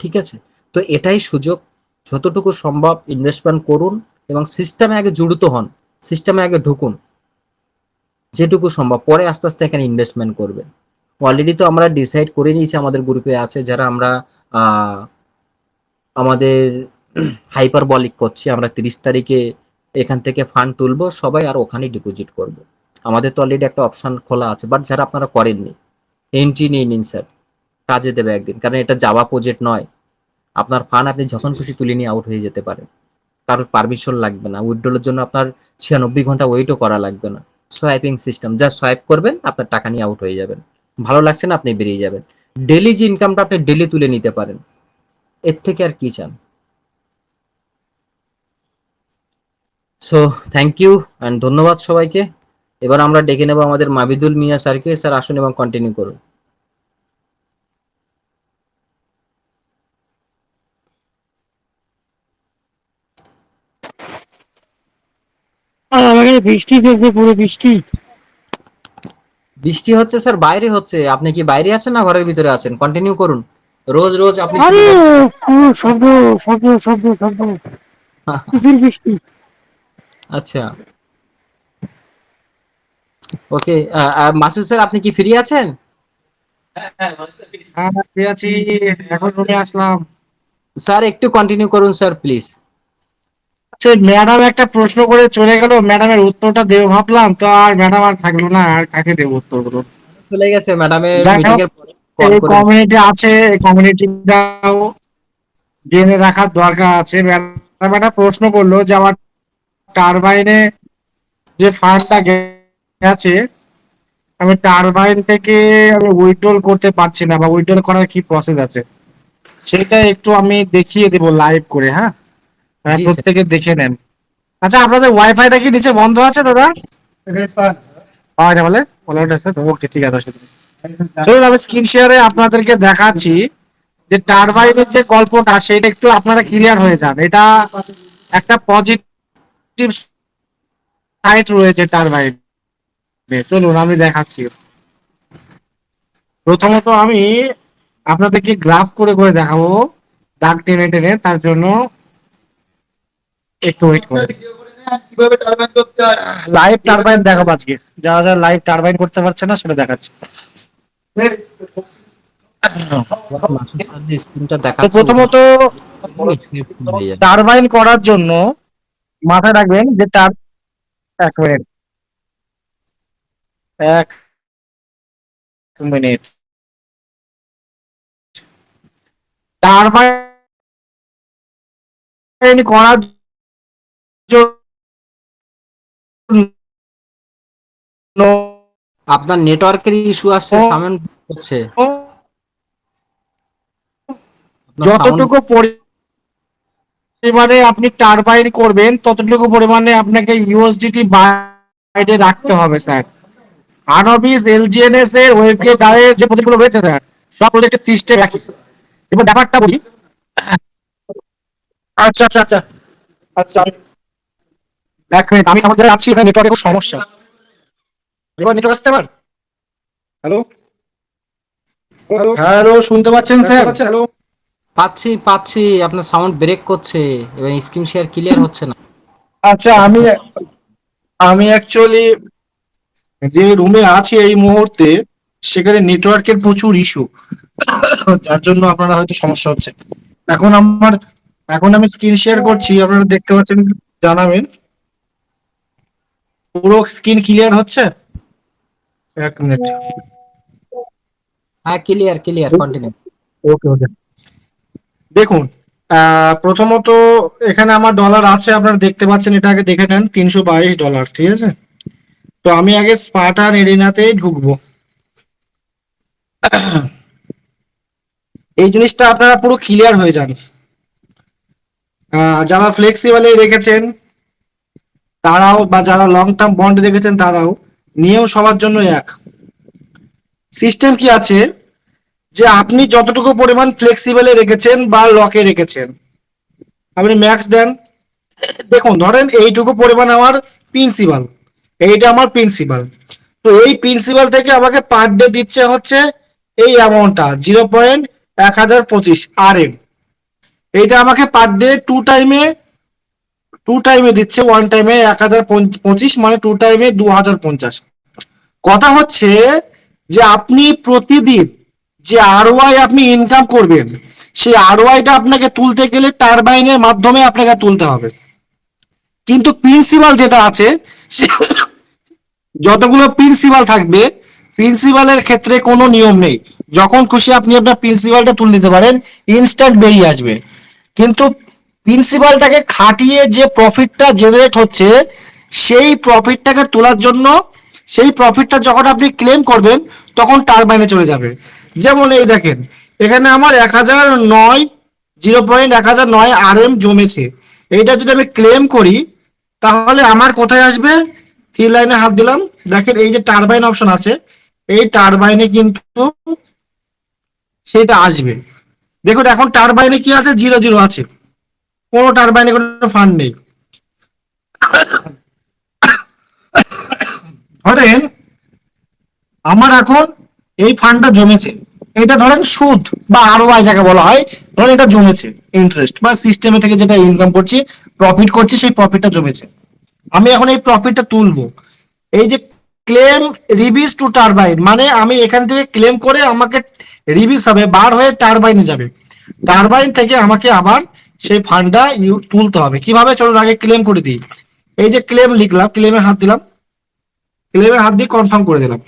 ঠিক আছে? তো এটাই সুযোগ, যতটুকু সম্ভব ইনভেস্টমেন্ট করুন এবং সিস্টেমে আগে জড়িত হন, সিস্টেমে আগে ঢুকুন যেটুকু সম্ভব, পরে আস্তে আস্তে এখানে ইনভেস্টমেন্ট করবেন। অলরেডি তো আমরা ডিসাইড করে নিয়েছি, আমাদের গ্রুপে আছে যারা আমরা আহ, আমাদের হাইপারবলিক করছি, আমরা 30 তারিখে এখান থেকে ফান্ড তুলবো সবাই আর ওখানেই ডিপোজিট করব। আমাদের তো অলরেডি একটা অপশন খোলা আছে, বাট যারা আপনারা করেননি, এন্ট্রি নিয়ে নিন স্যার, কাজে দেবে একদিন, কারণ এটা জাভা প্রজেক্ট নয়। আপনার ফান্ড আপনি যখন খুশি তুলে নিয়ে আউট হয়ে যেতে পারেন, কারোর পারমিশন লাগবে না, উইথড্রলের জন্য আপনার 96 ঘন্টা ওয়েটও করা লাগবে না। সোয়াইপিং সিস্টেম, যা সোয়াইপ করবেন আপনার টাকা নিয়ে আউট হয়ে যাবেন, ভালো লাগছে না আপনি বেরিয়ে যাবেন। ডেলি যে ইনকামটা আপনি ডেলি তুলে নিতে পারেন, এর থেকে আর কি চান? সো থ্যাংক ইউ অ্যান্ড ধন্যবাদ সবাইকে। এবার আমরা ডেকে নেব আমাদের মাবিদুল মিয়া স্যারকে। স্যার আসুন এবং কন্টিনিউ করুন। আর আমাকে বৃষ্টি চলছে, পুরো বৃষ্টি। বৃষ্টি হচ্ছে স্যার, বাইরে হচ্ছে। আপনি কি বাইরে আছেন না ঘরের ভিতরে আছেন? কন্টিনিউ করুন। রোজ রোজ আপনি শুধু আরে পুরো শব্দ, শব্দ, শব্দ, শব্দ, কিসের বৃষ্টি? আচ্ছা, ওকে। মাসুদ স্যার আপনি কি ফ্রি আছেন? হ্যাঁ ফ্রি আছি, এখন রুমে আসলাম। স্যার একটু কন্টিনিউ করুন স্যার প্লিজ। আচ্ছা, ম্যাডাম একটা প্রশ্ন করে চলে গেল, ম্যাডামের উত্তরটা দেবো ভাবলাম, তো আর ম্যাডাম আর থাকলো না, আর কাকে দেবো উত্তরগুলো? চলে গেছে ম্যাডামের যাই মিটিং হোক, এর পরে কল এই করে। কমিউনিটি আছে, এই কমিউনিটিটাও জেনে রাখার দরকার আছে। ম্যাডাম একটা প্রশ্ন করলো যে আমার টারবাইনে যে ফান্ডটা গেছে, আমি টারবাইন থেকে আমি উইথড্রল করতে পারছি না, বা উইথড্রল করার কি প্রসেস আছে সেটা একটু আমি দেখিয়ে দেবো লাইভ করে। হ্যাঁ, জি স্যার। প্রত্যেকে দেখে নেন। আচ্ছা, আপনাদের ওয়াইফাইটা কি নিচে বন্ধ আছে দাদা? হয় না বলে বলে আছে তো, ওকে ঠিক আছে। চলুন আমি স্ক্রিন শেয়ারে আপনাদেরকে দেখাচ্ছি যে টারবাইনের যে গল্পটা সেটা একটু আপনারা ক্লিয়ার হয়ে যান। এটা একটা পজিটিভ সাইড রয়েছে টারবাইন। চলুন আমি দেখাচ্ছি। প্রথমত আমি আপনাদেরকে গ্রাফ করে করে দেখাবো, দাগ টেনে টেনে, তার জন্য একটু ওয়েট করে। কিভাবে টারবাইন করতে হয় লাইভ টারবাইন দেখাবো আজকে, যারা যারা লাইভ টারবাইন করতে পারছে না সেটা দেখাচ্ছি। মাসুদ স্যার যে স্ক্রিনটা তো দেখাচ্ছে ওটা প্রথমত স্ক্রিপ্ট হয়ে যাবে। টারবাইন করার জন্য মাথায় রাখবেন যে এক মিনিট, এক মিনিট। টারবাইন করার জন্য আপনার নেটওয়ার্কের ইস্যু আসছে, সাউন্ড হচ্ছে, আপনার সাউন্ড। যতটুকু পরিমাণে আপনি টারবাইন করবেন ততটুকু পরিমাণে আপনাকে ইউএসডিটি বাইরে রাখতে হবে স্যার। আনবিস এলজিএনএস এর ওয়েবগেট আরে যে প্রজেক্টগুলো রয়েছে স্যার, সব প্রজেক্টের সিস্টেম একই। এবং ব্যাপারটা বলি, আচ্ছা আচ্ছা আচ্ছা আচ্ছা, এক মিনিট, আমি আমাদের আছি, এখানে নেটওয়ার্কের খুব সমস্যা। এবার নেটওয়ার্ক আসছে আমার। হ্যালো হ্যালো হ্যালো, শুনতে পাচ্ছেন স্যার? হ্যালো। পাচ্ছি পাচ্ছি, আপনার সাউন্ড ব্রেক করছে এবং স্ক্রিন শেয়ার ক্লিয়ার হচ্ছে না। আচ্ছা, আমি আমি অ্যাকচুয়ালি যে রুমে আছি এই মুহূর্তে, সেখানে নেটওয়ার্কের প্রচুর ইস্যু, যার জন্য আপনারা হয়তো সমস্যা হচ্ছে। এখন আমার এখন আমি স্ক্রিন শেয়ার করছি, আপনারা দেখতে পাচ্ছেন, জানাবেন পুরো স্ক্রিন ক্লিয়ার হচ্ছে। এক মিনিট। হ্যাঁ, ক্লিয়ার ক্লিয়ার, কন্টিনিউ। ওকে ওকে, দেখুন, প্রথমত এখানে আমার ডলার আছে, আপনারা দেখতে পাচ্ছেন, এটা আগে দেখে নেন, $322, ঠিক আছে? তো আমি আগে স্পার্টান এরিনাতেই ঢুকবো। এই জিনিসটা আপনারা পুরো ক্লিয়ার হয়ে যান। যারা ফ্লেক্সিবল রেখেছেন তারাও, বা যারা লং টার্ম বন্ড রেখেছেন তারাও, নিয়েও সবার জন্য এক। সিস্টেম কি আছে, যে আপনি যতটুকু পরিমাণ ফ্লেক্সিবলে রেখেছেন বা লকে রেখেছেন, আপনি ম্যাক্স দেন। দেখুন ধরেন এইটুকু পরিমাণ আমার প্রিন্সিপাল, এইটা আমার প্রিন্সিপাল। তো এই প্রিন্সিপাল থেকে আমাকে পার ডে দিচ্ছে হচ্ছে এই অ্যামাউন্টটা 0.1025 RM। এইটা আমাকে পার ডে টু টাইমে দিচ্ছে, ওয়ান টাইমে 1025, মানে টু টাইমে 2050। কথা হচ্ছে যে আপনি প্রতিদিন যে আরওয়াই আপনি ইনকাম করবেন, সেই আরওয়াইটা আপনাকে তুলতে গেলে টারবাইনের মাধ্যমে আপনাকে তুলতে হবে। কিন্তু প্রিন্সিপাল যেটা আছে, যতগুলো প্রিন্সিপাল থাকবে, প্রিন্সিপালের ক্ষেত্রে কোনো নিয়ম নেই, যখন খুশি আপনি আপনার প্রিন্সিপালটা তুলে দিতে পারেন, ইনস্ট্যান্ট বেরিয়ে আসবে। কিন্তু প্রিন্সিপালটাকে খাটিয়ে যে প্রফিটটা জেনারেট হচ্ছে, সেই প্রফিটটাকে তোলার জন্য, সেই প্রফিটটা যখন আপনি ক্লেম করবেন তখন টারবাইনে চলে যাবে। যেমন এই দেখেন, এখানে আমার 1009 জমেছে। এইটা যদি আমি ক্লেম করি তাহলে আমার কোথায় আসবে? থ্রি লাইনে হাত দিলাম, দেখেন এই যে টারবাইন অপশন আছে, এই টারবাইনে কিন্তু সেটা আসবে। দেখুন এখন টারবাইনে কি আছে? 0 0 আছে, কোনো টারবাইনে কোনো ফান্ড নেই। ধরেন আমার এখন এই ফান্ডটা জমেছে, এটা ধরেন সুদ বা আরওআই যাকে বলা হয়, ধরেন এটা জমেছে ইন্টারেস্ট বা সিস্টেমে থেকে যেটা ইনকাম করছি, প্রফিট করছি, সেই প্রফিটটা জমেছে। আমি এখন এই প্রফিটটা তুলবো। এই যে ক্লেম রিবিস টু টারবাইন, মানে আমি এখান থেকে ক্লেম করে আমাকে রিবিস হবে, বার হয়ে টারবাইনে যাবে। টারবাইন থেকে আমাকে আবার সেই ফান্ডটা তুলতে হবে। কিভাবে? চলুন আগে ক্লেম করে দিই। এই যে ক্লেম লিখলাম, ক্লেমে হাত দিলাম, ক্লেমে হাত দিয়ে কনফার্ম করে দিলাম,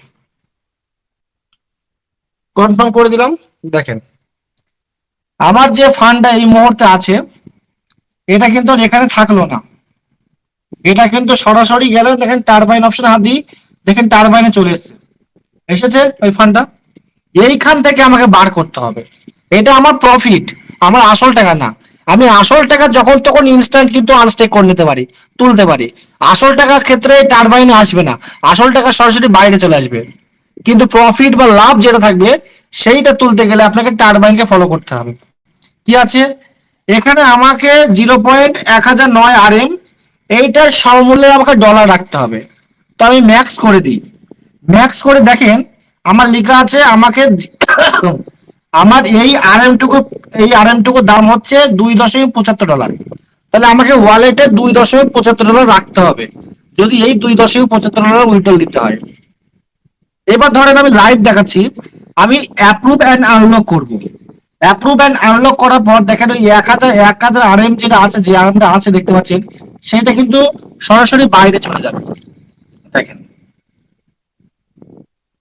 কনফার্ম করে দিলাম। দেখেন আমার যে ফান্ডটা এই মুহূর্তে আছে, এটা কিন্তু আর এখানে থাকলো না, এটা কিন্তু সরাসরি গেল, দেখেন টারবাইন অপশনে হাত দিই, দেখেন টারবাইনে চলে এসেছে, এসেছে ওই ফান্ডটা। এইখান থেকে আমাকে বার করতে হবে। এটা আমার প্রফিট, আমার আসল টাকা না। আমি আসল টাকা যখন তখন ইনস্ট্যান্ট কিন্তু আনস্টেক করে নিতে পারি, তুলতে পারি। আসল টাকার ক্ষেত্রে টারবাইনে আসবে না, আসল টাকা সরাসরি বাইরে চলে আসবে। কিন্তু প্রফিট বা লাভ যেটা থাকবে, সেইটা তুলতে গেলে আপনাকে টারবাইনকে ফলো করতে হবে। কি আছে এখানে? আমাকে 0.1009 RM, এইটার সমমূল্যে আমাকে ডলার রাখতে হবে। তো আমি ম্যাক্স করে দিই, ম্যাক্স করে দেখেন আমার লেখা আছে আমাকে আমার এই আর এম টুকু দাম হচ্ছে $2.75। তাহলে আমাকে ওয়ালেটে $2.75 রাখতে হবে যদি এই $2.75 উইথড্রল দিতে হয়। এবার ধরেন আমি লাইভ দেখাচ্ছি, আমি অ্যাপ্রুভ অ্যান্ড আনলক করব। অ্যাপ্রুভ অ্যান্ড আনলক করার পর দেখেন ওই 1000 যেটা আছে, যে আরএমটা আছে দেখতে পাচ্ছেন, সেটা কিন্তু সরাসরি বাইরে চলে যাবে। দেখেন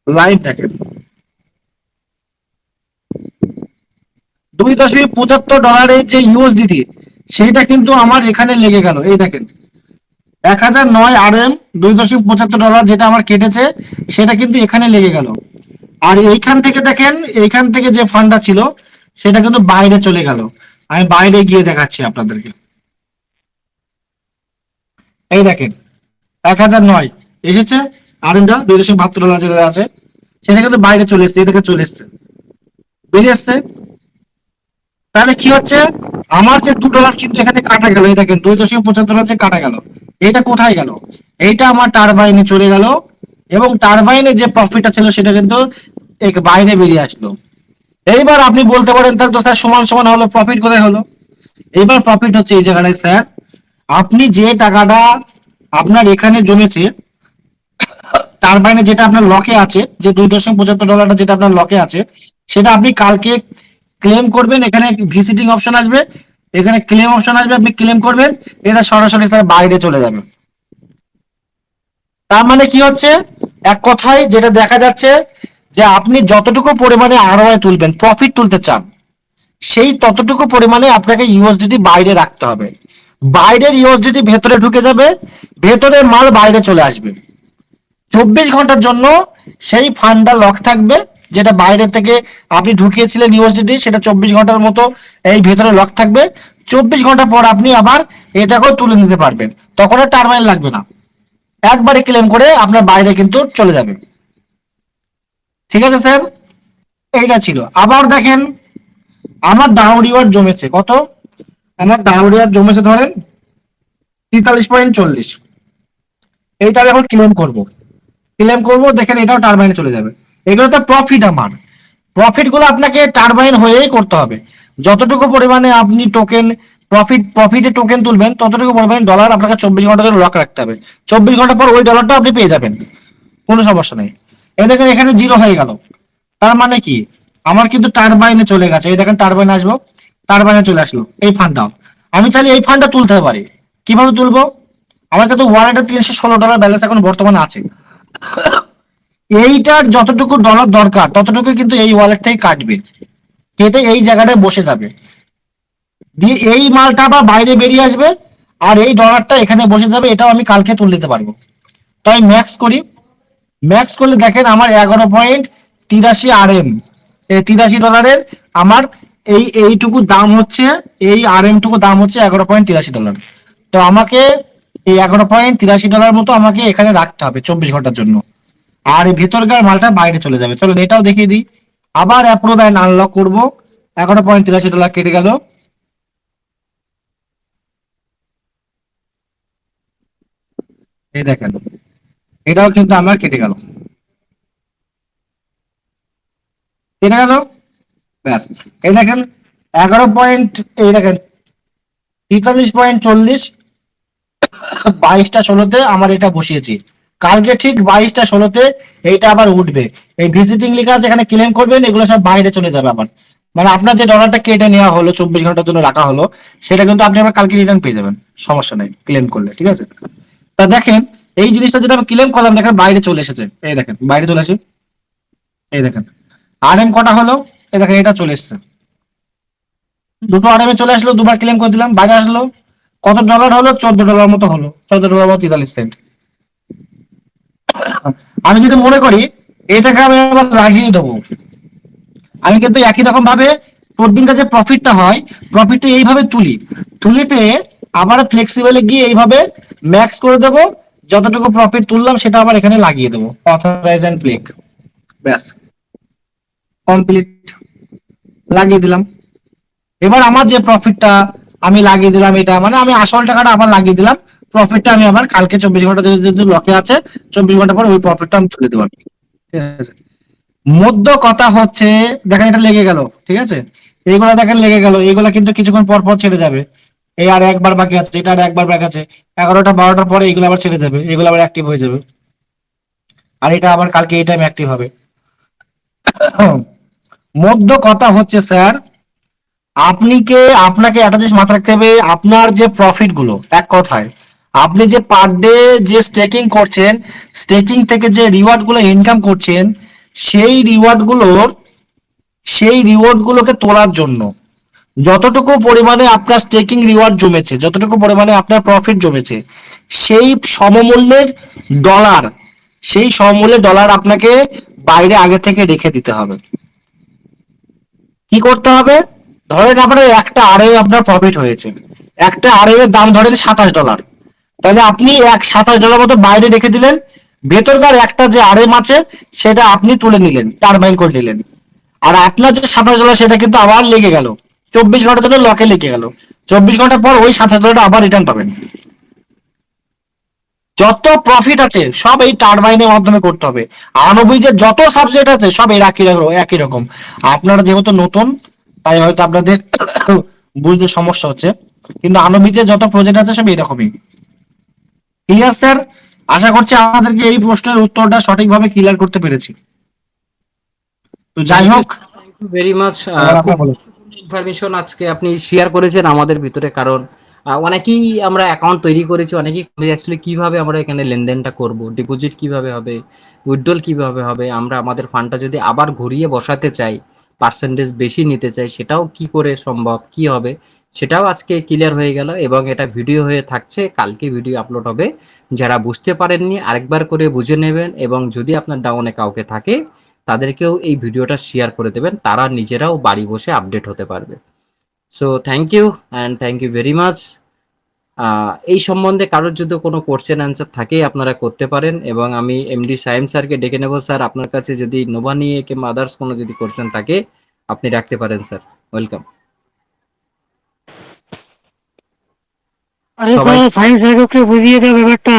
লাইভ দেখেন, $2.75 যে ইউএসডিটি, সেটা কিন্তু আমার এখানে লেগে গেল। এই দেখেন 1009 RM, $2.75 যেটা আমার কেটেছে, সেটা কিন্তু এখানে লেগে গেল। আর এইখান থেকে দেখেন, এইখান থেকে যে ফান্ডটা ছিল সেটা কিন্তু বাইরে চলে গেল। আমি বাইরে গিয়ে দেখাচ্ছি আপনাদেরকে। এই দেখেন 1009 এসেছে, আর এমটা $2.72 যেটা আছে, সেটা কিন্তু বাইরে চলে এসছে, এদিকে চলে এসছে, বেরিয়ে এসছে। তাহলে কি হচ্ছে? আমার যে $2 কিন্তু এখানে কাটা গেল, এই দেখেন $2.75 কাটা গেল। এটা কোথায় গেল? এইটা আমার টারবাইনে চলে গেল, এবং টারবাইনে যে প্রফিটটা ছিল সেটা কিন্তু বাইরে বেরিয়ে আসলো। এইবার আপনি বলতে পারেন তাহলে তো স্যার সমান সমান হলো, প্রফিট কোথায় হলো? এইবার প্রফিট হচ্ছে এই জায়গাটায় স্যার, আপনি যে টাকাটা আপনার এখানে জমেছে, টারবাইনে যেটা আপনার লকে আছে, যে $2.75 যেটা আপনার লকে আছে, সেটা আপনি কালকে ক্লেম করবেন। এখানে ভিজিটিং অপশন আসবে, এখানে ক্লেম অপশন আসবে, আপনি ক্লেম করবেন, এটা সরাসরি স্যার বাইরে চলে যাবে। তার মানে কি হচ্ছে? এক কথায় যেটা দেখা যাচ্ছে, যে আপনি যতটুকু পরিমাণে আরওআই তুলবেন, প্রফিট তুলতে চান, সেই ততটুকু পরিমাণে আপনাকে ইউএসডিটি বাইরে রাখতে হবে। বাইরের ইউএসডিটি ভেতরে ঢুকে যাবে, ভেতরের মাল বাইরে চলে আসবে। 24 ঘন্টার জন্য সেই ফান্ডটা লক থাকবে, যেটা বাইরে থেকে আপনি ঢুকিয়েছিলেন ইউএসডিটি, সেটা 24 ঘন্টার মতো এই ভেতরে লক থাকবে। 24 ঘন্টা পর আপনি আবার এটাকেও তুলে নিতে পারবেন, তখন আর টারবাইন লাগবে না, একবারে ক্লেম করে আপনার বাইরে কিন্তু চলে যাবে। ঠিক আছে স্যার? এইটা ছিল। আবার দেখেন আমার ডাউন রিওয়ার্ড জমেছে কত, আমার ডাউন রিওয়ার্ড জমেছে ধরেন 43.40। এইটা আমি এখন ক্লেম করব, ক্লেম করব, দেখেন এটাও টারবাইনে চলে যাবে। এগুলো তো প্রফিট আমার, প্রফিট গুলো আপনাকে টারবাইন হয়েই করতে হবে। যতটুকু পরিমাণে আপনি টোকেন প্রফিটে টোকেন তুলবেন ততটুকু পরিমাণে ডলার আপনাকে 24 ঘন্টা ধরে লক রাখতে হবে। 24 ঘন্টা পর ওই ডলারটা আপনি পেয়ে যাবেন, কোনো সমস্যা নেই। এই দেখেন এখানে জিরো হয়ে গেল, তার মানে কি আমার কিন্তু টারবাইনে চলে গেছে। এই দেখেন টারবাইনে আসবো, টারবাইনে চলে আসলো এই ফান্ডটা। আমি চাইলে এই ফান্ডটা তুলতে পারি। কিভাবে তুলবো? আমার কিন্তু ওয়ালেটে $316 ব্যালেন্স এখন বর্তমানে আছে। এইটার যতটুকু ডলার দরকার ততটুকু কিন্তু এই ওয়ালেট থেকে কাটবে, কেটে এই জায়গাটায় বসে যাবে, দিয়ে এই মালটা আবার বাইরে বেরিয়ে আসবে, আর এই ডলারটা এখানে বসে যাবে। এটাও আমি কালকে তুলে নিতে পারবো। তো আমি ম্যাক্স করি, ম্যাক্স করলে দেখেন আমার 11.83 RM, এই $83 আমার এইটুকু দাম হচ্ছে, এই RM টুকু দাম হচ্ছে $11.83। তো আমাকে এই $11.83 মতো আমাকে এখানে রাখতে হবে 24 ঘন্টার জন্য, আর এই ভেতরকার মালটা বাইরে চলে যাবে। চলুন এটাও দেখিয়ে দিই। আবার অ্যাপ্রুভ অ্যান্ড আনলক করবো, $11.83 কেটে গেল। এই দেখেন এটাও কিন্তু আমার কেটে গেল, কেটে গেল, ব্যাস। এই দেখেন 43.40 22টা 16-তে আমার এটা বসিয়েছি। কালকে ঠিক 22টা 16-তে এইটা আবার উঠবে। এই ভিজিটিং লেখা আছে, এখানে ক্লেম করবেন, এগুলো সব বাইরে চলে যাবে আবার। মানে আপনার যে ডলারটা কেটে নেওয়া হলো 24 ঘন্টার জন্য রাখা হলো, সেটা কিন্তু আপনি আবার কালকে রিটার্ন পেয়ে যাবেন, সমস্যা নেই ক্লেম করলে, ঠিক আছে। তা দেখেন এই জিনিসটা যেটা আমি ক্লেম করলাম, দেখেন বাইরে চলে এসেছে, এই দেখেন বাইরে চলে আসে। এই দেখেন RM কটা হলো, এই দেখেন এটা চলে এসছে, দুটো RM চলে আসলো, দুবার ক্লেম করে দিলাম, বাইরে আসলো। কত ডলার হলো? $14 মতো হলো, $14.43। আমি যদি মনে করি এটাকে আমি আবার লাগিয়ে দেবো, আমি কিন্তু একই রকম ভাবে প্রতিদিনকার যে প্রফিটটা হয়, প্রফিটটা এইভাবে তুলি, তুলিতে আবার ফ্লেক্সিবলে গিয়ে এইভাবে ম্যাক্স করে দেবো। যতটুকু প্রফিট তুললাম সেটা আবার এখানে লাগিয়ে দেবো, অথরাইজ এন্ড ক্লিক, ব্যাস কমপ্লিট, লাগিয়ে দিলাম। এবার আমার যে প্রফিটটা আমি লাগিয়ে দিলাম, এটা মানে আমি আসল টাকাটা আবার লাগিয়ে দিলাম, প্রফিটটা আমি আবার কালকে 24 ঘন্টা যদি লকে আছে 24 ঘন্টা পর ওই প্রফিটটা আমি তুলে দেবো, ঠিক আছে। মধ্য কথা হচ্ছে, দেখেন এটা লেগে গেল, ঠিক আছে, এইগুলা দেখেন লেগে গেল, এইগুলা কিন্তু কিছুক্ষণ পর পর ছেড়ে যাবে। এই আর একবার বাকি আছে, এটা আর একবার বাকি আছে, 11টা 12টার পরে এগুলো আবার ছেড়ে যাবে, এগুলো আবার অ্যাক্টিভ হয়ে যাবে, আর এটা আবার কালকে এই টাইম অ্যাক্টিভ হবে। মধ্য কথা হচ্ছে স্যার, আপনাকে একটা জিনিস মাথায় রাখতে হবে, আপনার যে প্রফিট গুলো, এক কথায় আপনি যে পার ডে যে স্টেকিং করছেন, স্টেকিং থেকে যে রিওয়ার্ড গুলো ইনকাম করছেন, সেই রিওয়ার্ড গুলোর সেই রিওয়ার্ড গুলোকে তোলার জন্য যতটুকু পরিমাণে আপনার স্টেকিং রিওয়ার্ড জমেছে, যতটুকু পরিমাণে আপনার প্রফিট জমেছে, সেই সমমূল্যের ডলার সেই সমমূল্যের ডলার আপনাকে বাইরে আগে থেকে রেখে দিতে হবে। কি করতে হবে? ধরেন আপনার একটা RM আপনার প্রফিট হয়েছে, একটা RM এর দাম ধরেন $27, তাহলে আপনি 27 ডলার মতো বাইরে রেখে দিলেন, ভেতরকার একটা যে RM আছে সেটা আপনি তুলে নিলেন, টারবাইন করে নিলেন, আর আপনার যে $27 সেটা কিন্তু আবার লেগে গেল, 24 ঘন্টার জন্য লকে লেগে গেল, 24 ঘন্টা পর ওই $27 আবার রিটার্ন পাবেন। যত প্রফিট আছে সব এই টারবাইনের মাধ্যমে করতে হবে। আনবিজের যত সাবজেক্ট আছে সব এর একই রকম। আপনারা যেহেতু নতুন তাই হয়তো আপনাদের বুঝতে সমস্যা হচ্ছে, কিন্তু আনবিজের যত প্রজেক্ট আছে সব এরকমই। Clear sir? আশা করছি আমাদেরকে এই প্রশ্নের উত্তরটা সঠিকভাবে ক্লিয়ার করতে পেরেছি। তো যাই থ্যাংক ইউ, হোক, থ্যাংক ইউ ভেরি মাচ। এবার খুব আপনার বলুন। ইনফরমেশন আজকে আপনি শেয়ার করেছেন আমাদের ভিতরে, কারণ অনেকেই আমরা অ্যাকাউন্ট তৈরি করেছি, অনেকেই অ্যাকচুয়ালি কিভাবে আমরা এখানে লেনদেনটা করব, ডিপোজিট কিভাবে হবে, উইথড্রল কিভাবে হবে, আমরা আমাদের ফান্ডটা যদি আবার ঘুরিয়ে বসাতে চাই, পার্সেন্টেজ বেশি নিতে চাই, সেটাও কি করে সম্ভব, কি হবে, সেটাও আজকে ক্লিয়ার হয়ে গেল। এবং এটা ভিডিও হয়ে থাকছে, কালকে ভিডিও আপলোড হবে। যারা বুঝতে পারেননি আরেকবার করে বুঝে নেবেন, এবং যদি আপনার ডাউনে কাউকে থাকে তাদেরকেও এই ভিডিওটা শেয়ার করে দেবেন, তারা নিজেরাও বাড়ি বসে আপডেট হতে পারবে। So thank you and thank you very much. এই সম্বন্ধে কারোর যদি কোনো কোশ্চেন অ্যান্সার থাকে আপনারা করতে পারেন, এবং আমি এমডি সায়েম স্যারকে ডেকে নেব। স্যার, আপনার কাছে যদি নোভা নিয়ে কিংবা আদার্স কোনো যদি কোশ্চেন থাকে আপনি রাখতে পারেন স্যার। ওয়েলকাম। আরে সবাই স্যার, সায়েন্স স্যারকে একটু বুঝিয়ে দাও ব্যাপারটা।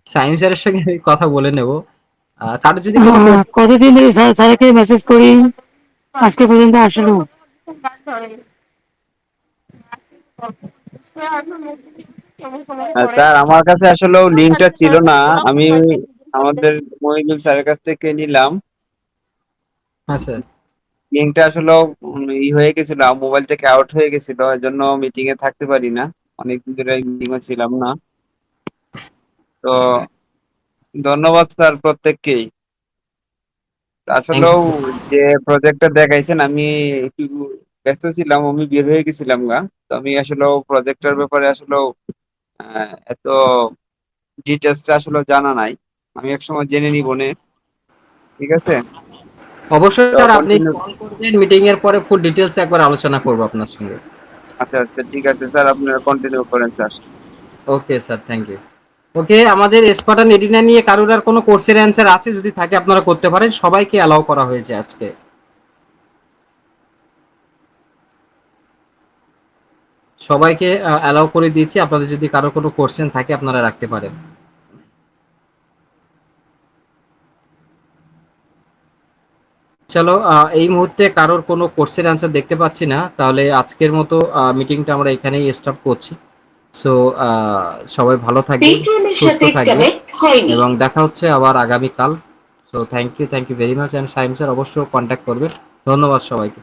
সায়েম স্যারের সঙ্গে আমি কথা বলে নেব। কারোর যদি কোনো কতদিন ধরে স্যারকে মেসেজ করি, আজকে পর্যন্ত আসলো। স্যার আমার কাছে আসলে লিঙ্কটা ছিল না। আমি আমাদের মহিদুল স্যারের কাছ থেকে নিলাম। হ্যাঁ স্যার। লিঙ্কটা আসলে হয়ে গেছিল, মোবাইল থেকে আউট হয়ে গেছিল, এর জন্য মিটিং এ থাকতে পারি না, অনেকদিন ধরে মিটিং এ ছিলাম না। তো ধন্যবাদ স্যার প্রত্যেককেই। থ্যাংক আসলেও ইউ। যে প্রজেক্টটা দেখাইছেন, আমি একটু ব্যস্ত ছিলাম, আমি বের হয়ে গেছিলাম গা। তো আমি আসলে প্রজেক্টের ব্যাপারে আসলে এত ডিটেলসটা আসলে জানা নাই। আমি একসময় জেনে নিব নে। ঠিক আছে। অবশ্যই তো স্যার, আপনি কন্টিনিউ। কল করবেন, মিটিং এর পরে ফুল ডিটেলস একবার আলোচনা করব আপনার সঙ্গে। আচ্ছা আচ্ছা, ঠিক আছে স্যার, আপনারা কন্টিনিউ করেন sir. Okay sir, thank you. Okay, আমাদের স্পার্টান এরিনা নিয়ে কারোর আর কোনো কোর্সের অ্যান্সার আছে যদি থাকে আপনারা করতে পারেন। সবাইকে অ্যালাউ করা হয়েছে আজকে। সবাইকে অ্যালাউ করে দিয়েছি। আপনাদের যদি কারো কোনো কোশ্চেন থাকে আপনারা রাখতে পারেন। চলো, এই মুহূর্তে কারোর কোনো কোর্সের অ্যান্সার দেখতে পাচ্ছি না, তাহলে আজকের মতো মিটিংটা আমরা এখানেই স্টপ করছি। সো সবাই ভালো থাকবেন, সুস্থ থাকবেন, এবং দেখা হচ্ছে আবার আগামীকাল। So thank you very much, and Saim sir অবশ্যই কন্ট্যাক্ট করবেন। ধন্যবাদ সবাইকে।